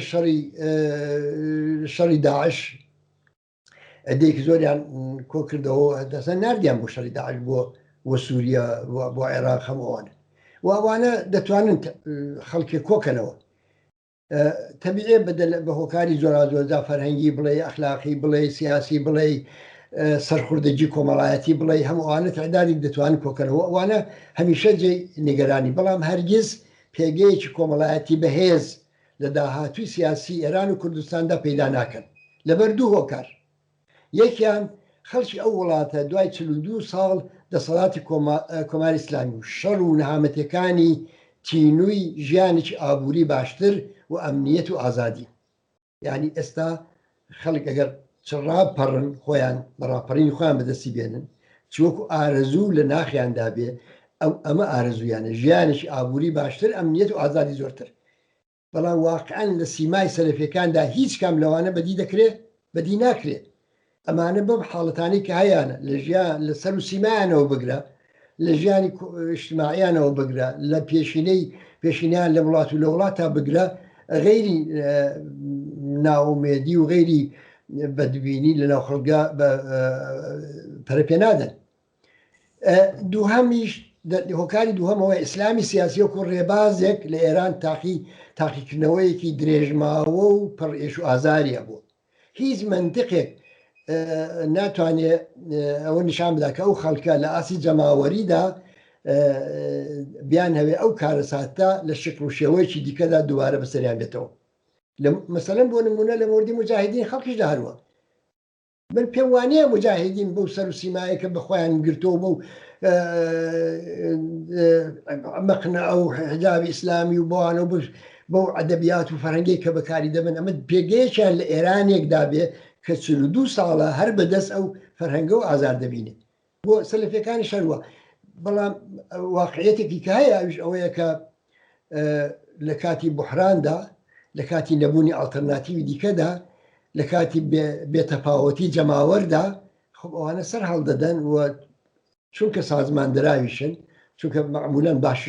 شەڕی داعش ئەدەیەکی زۆریان کۆ کردەوە دەسەن نردیان بۆ شەڕی داعش بۆ سووریا بۆ عێراق هەمووانە و ئەوانە دەتوانن خەڵکی کۆکەنەوە تەبیعێ بە هۆکاری زۆرا فەرهەنگی بڵێ ئەخلاقی بڵێ سیاسی بڵێ سەرخوردەجی کۆمەڵایەتی بڵێ هەمووانە تعدادێک دەتوانن کۆکەنەوە ئەوانە هەمیشە جێ نیگەرانی بەڵام هەرگیز پێگەیەکی کۆمەڵایەتی بەهێز لە داهاتووی سیاسی ئێران و کوردستاندا پەیدا ناکەن لەبەر دوو هۆکار یەکیان خەڵکی ئەو وڵاتە دوای 42 ساڵ دەسەڵاتی کۆماری ئیسلامی و شەڕ و نەهامەتەکانی تینووی ژیانێکی ئابووری باشتر و ئەمنیەت و ئازادی یعنی ئێستا خەڵک ئەگەر چڕاپەڕن خۆیان بەڕاپەڕینی خۆیان بەدەستی بێنن چوەکو ئارەزوو لە ناخیاندا بێ ئەمە ئارەزویانە ژیانێکی ئابووری باشتر ئەمنیەت و ئازادی زۆرتر بەڵام واقعەن لە سیمای سەلەفیەکاندا هیچ کام لەوانە بەدی دەکرێت بەدی ناکرێت ئەمانە بەم حاڵەتانی کە هەیەە لە ژیان لە سەر و سیمایانەوە بگرە لە ژیانی اجتماعیانەوە بگرە لە پێشینیان لە وڵات و لە وڵاتە بگرە غەیری ناومێدی و غەیری بەدبینی لە ناو خەڵکا پەرە پێ نادەن. دووهەمیش هۆکاری دووهەمەوە ئیسلامی سیاسی و ڕێبازێک لە ئێران تاقیکردنەوەیەکی درێژماوە و پڕئێش و ئازاریە بوو. هیچ منطقێک ناتوانێت ئەوە نیشان بدا کە ئەو خەڵکە لە ئاسی جەماوەریدا بیان هەوێ ئەو کارە ساتە لە شکل و شێوەیەکی دیکەدا دووبارە بەسەریان بێتەوە. مەسەلەن بۆ نمونە لە موردی مجاهدین خەڵکیشدا هەروە من پێم وانەیە مجاهدین بەو سەر و سیمایەکە بەخۆیان گرتەوە مەقنە ئەو حجابی ئیسلامی و بۆوانە بەو ئەدەبیات و فەرهەنگی کە بەکاری دەبن ئەمە پێگەیەکیان لە ئێرانێکدا بێ کە 42 ساڵە هەر بەدەست ئەو فەرهەنگە و ئازار دەبینێت بۆ سەلەفیەکانی شەروە. بەڵام واقعەتێکی کە هەیە ئەوش ئەوەیە کە لە کاتی بحراندا لە کاتی نەبوونی ئالتەرناتیوی دیکەدا لە کاتی بێتەفاوەتی جەماوەردا خب ئەوانە سەر هەڵدەدەن و چونکە سازماندراویشن چونکە معمولەن باش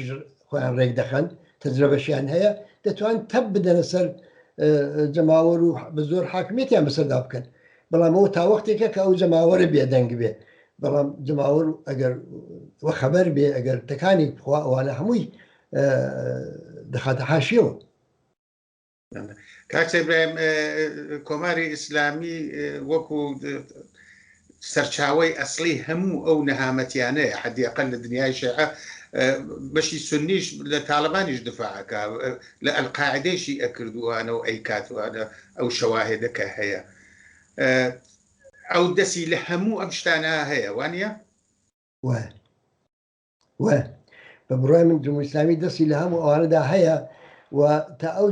خۆیان ڕێک دەخەن تەجربەشیان هەیە دەتوان تەب بدەنە سەر جەماوەر و بە زۆر حاکمیەتیان بەسەردا بکەن. بەڵام ئەوە تا وەختێکە کە ئەو جەماوەرە بێدەنگ بێ بەڵام جەماوەر ئەگەر وە خەبەر بێ ئەگەر تەکانی بخوا ئەوانە هەمووی دەخاتە حاشیەوە. کاک ئیبراهیم کۆماری ئیسلامی وەکو سەرچاوەی ئەسڵی هەموو ئەو نەهامەتیانەیە حەدیەقەل لە دنیای شیعە بەشی سنیش لە تاڵبانیش دفاعەکە لە ئەلقاعدەیشی ئەکردووانە و ئەیکاتوانە ئەو شەواهێدەکە هەیە ئەو دەستی لە هەموو ئەم شتانە هەیە وانە؟ وە بە بڕای من جمهوری ئیسلامی دەستی لە هەموو ئەوانەدا هەیە و تا ئەو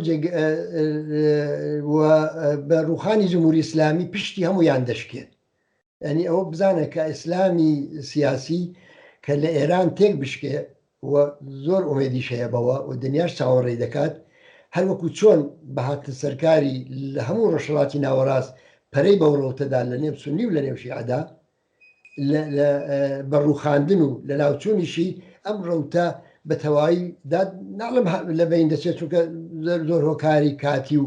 بە ڕوخانی جمهوری ئیسلامی پشتی هەمویان دەشکێت. ینی ئەوە بزانە کە ئیسلامی سیاسی کە لە ئێران تێک بشکێ و زۆر ئومێدیش هەیە بەوە و دنیاش چاوەڕێی دەکات هەر وەکو چۆن بەهاتە سەرکاری لە هەموو ڕۆژهەڵاتی ناوەڕاست پەرەی بەوڕۆتەدا لە نێو سونی و لە نێو شیعەدا بە ڕووخاندن و لە ناوچوونیشی ئەم ڕەوتە بە تەواوی ناڵم لە بین دەچێت چونکە زۆر هۆکاری کاتی و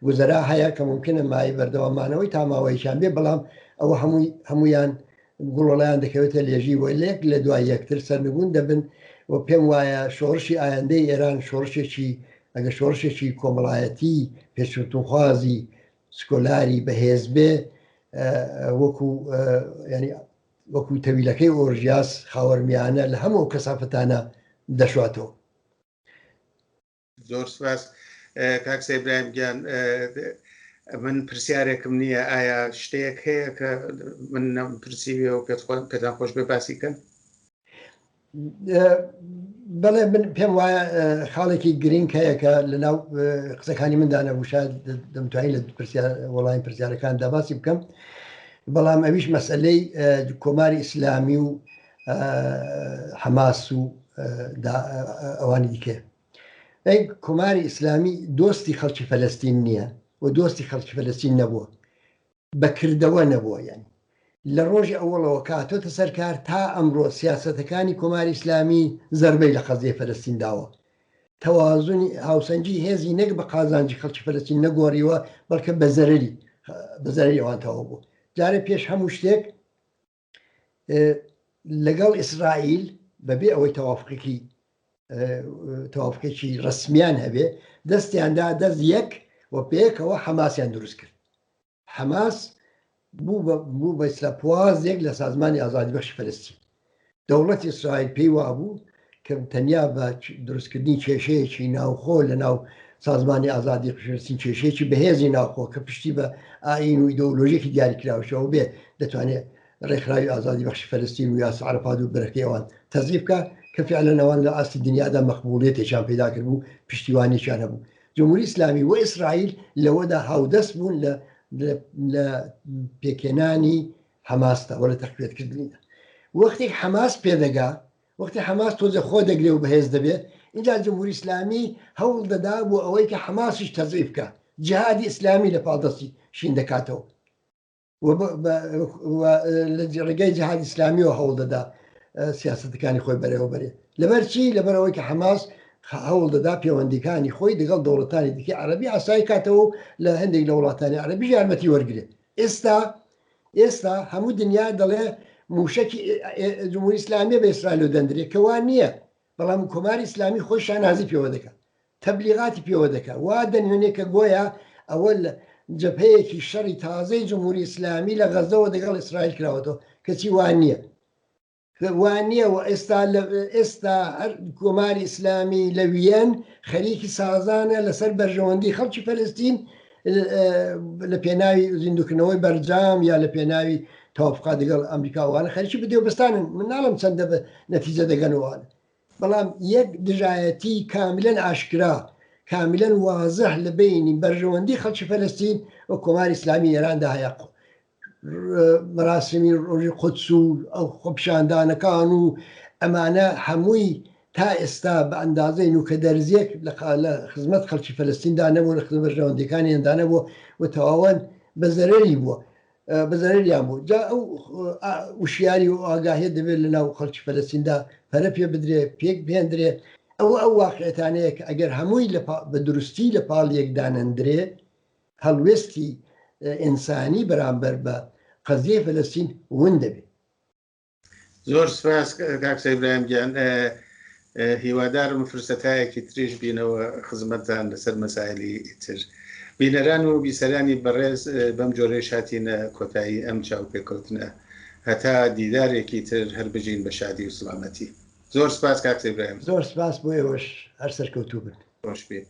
گوزەرا هەیە کە ممکنە مای بەردەوامانەوەی تاماوەیشان بێ بەڵام ئەوە هەمویان گوڵۆڵیان دەکەوێتە لێژی وەلێک لە دوای یەکتر سەرنگون دەبن و پێم وایە شۆڕشی ئایندەی ئێران شۆڕشێکی ئەگە شۆڕشێکی کۆمەڵایەتی پێشوتوخوازی سکۆلاری بەهێز بێ وەکو تەویلەکەی ئۆرژیاس خاوەرمیانە لە هەموو کەسافتانە دەشواتەوە. زۆر سپاس کاک ئیبراهیم گیان من پرسیارێکم نییە ئایا شتێک هەیە کە من پرسیویەوە پێتان خۆش بێ باسی کەن؟ بەڵێ من پێم وایە خاڵێکی گرنگ هەیە کە لە ناو قسەکانی مندا نەبووشا دەمتوانی لە وەڵامی پرسیارەکاندا باسی بکەم بەڵام ئەویش مەسئلەی کۆماری ئیسلامی و حەماس و ئەوانی دیکە کۆماری ئیسلامی دۆستی خەڵکی فەلەستین نییە و دۆستی خەڵکی فەلەستین نەبووە بەکردەوە نەبووە یعنی لە ڕۆژی ئەوڵەوە کاتۆتە سەرکار تا ئەمڕۆ سیاسەتەکانی کۆماری ئیسلامی زەربەی لە قەزیە فەلەستین داوە تەوازنی هاوسەنجی هێزی نەک بە قازانجی خەڵکی فەلەستین نەگۆڕیوە بەڵکە بە زەرەری ئەوان تەواو بوو. جارە پێش هەموو شتێک لەگەڵ ئیسرائیل بەبێ ئەوەی تەوافقێکی ڕسمیان هەبێ دەستیاندا دەست یەک و پێکەوە حەماسیان دروست کرد. حەماس بوو بە ئیسلاپوازێک لە سازمانی ئازادی بەخشی فەلەستین. دەوڵەتی ئیسرائیل پێی وابوو کە تەنیا بە دروستکردنی کێشەیەکی ناوخۆ لە ناو سازمانی ئازادی فەلەستین کێشەیەکی بەهێزی ناوخۆ کە پشتی بە ئاین و ئیدۆلۆژیەکی دیاریکراوەشەوە بێ دەتوانێت ڕێکخراوی ئازادی بەخشی فەلەستین و یاسە عەرەفات و بەرەکەی ئەوان تەزیف بکە کە فعلەن ئەوان لە ئاستی دنیادا مەقبوڵیەتێکیان پەیدا کرد بوو پشتیوانیشیان هەبوو. جمهوری ئیسلامی و ئیسرائیل لەوەدا هاودەست بوون لە پێکێنانی حەماسدا وە لە تەقویەتکردنیدا. وەختێک حەماس پێدەگا وەختی حماس تۆزە خۆ دەگرێ و بەهێز دەبێت اینجا جمهوری ئیسلامی هەوڵ دەدا بۆ ئەوەی کە حماسیش تەزیف بکە جیهادی ئیسلامی لە پاڵدەستی شین دەکاتەوە لە ڕێگەی جیهادی ئیسلامیەوە هەوڵ دەدا سیاسەتەکانی خۆی بەرەوە بەرێ لەبەرچی لەبەرەوەی کە حماس هەوڵ دەدا پەیوەندیەکانی خۆی دەگەڵ دەوڵەتانی دیکە عەرەبی ئاسایی کاتەوە لە هەندێک لە وڵاتانی عەرەبی یارمەتی وەرگێت ئێستا هەموو دنیا دەڵێ موشکی جمهوری ئیسلامی بە ئیسرائیل دەندرێت کەوان نییە بەڵام کۆماری ئیسلامی خۆی شانازی پێوە دەکات تەبلیغاتی پێوە دەکات وا دەنوێنێ کە گۆیە ئەوە جەبهەیەکی شەڕی تازەی جمهوری ئیسلامی لە غەزەوە دەگەڵ ئیسرائیل کراوەتەوە کەچی وان نییە و ئێستا هەر کۆماری ئیسلامی لە ویەن خەریکی سازانە لەسەر بەرژەوەندی خەڵکی فەلەستین لە پێناوی زیندوکردنەوەی بەرجام یا لە پێناوی تەوافقا دەگەڵ ئەمریکاوانە خەریکی بەدێوبستانن من ناڵم چەندە نەتیجە دەگەنەوەوانە بەڵام یەک دژایەتی کاملەن ئاشکرا کاملەن وازەح لە بینی بەرژەوەندی خەڵکی فەلەستین و کۆماری ئیسلامی ئێراندا هەیە مەراسمی ڕۆژی قودس و ئەو خۆپیشاندانەکان و ئەمانە هەمووی تا ئێستا بە ئەندازەی نوکە دەرزیەک لە خزمەت خەڵکی فەلەستیندا نەبوو لە خزمەت بەرژەوەندەکانی هێندا نەبووە و تەواوەن بەزەرەری بووە بەزەرەریان بوو جا ئەو وشیاری و ئاگاهێت دەبێت لە ناو خەڵکی فەلەستیندا پەرە پێ بدرێ پێک بێندرێ ئەو واقعەتانەیە کە ئەگەر هەمووی بە دروستی لە پاڵ یەکدانەندرێ هەڵوێستی ئینسانی بەرامبەر بە قەزیە فەلەستین ون دەبێت. زۆر سپاس کاک ئیبراهیم گیان هیوادارم فرسەتایەکی تریش بینەوە خزمەتتان لەسەر مەسائلی تر بینەران و بیسەرانی بەڕێز بەم جۆرەی هاتینە کۆتایی ئەم چاوپێکەوتنە هەتا دیدارێکی تر هەر بژین بە شادی و سڵامەتی. زۆر سپاس کاک ئیبراهیم. زۆر سپاس بۆ ئێوەش هەر سەرکەوتوو بن. خۆش بێ.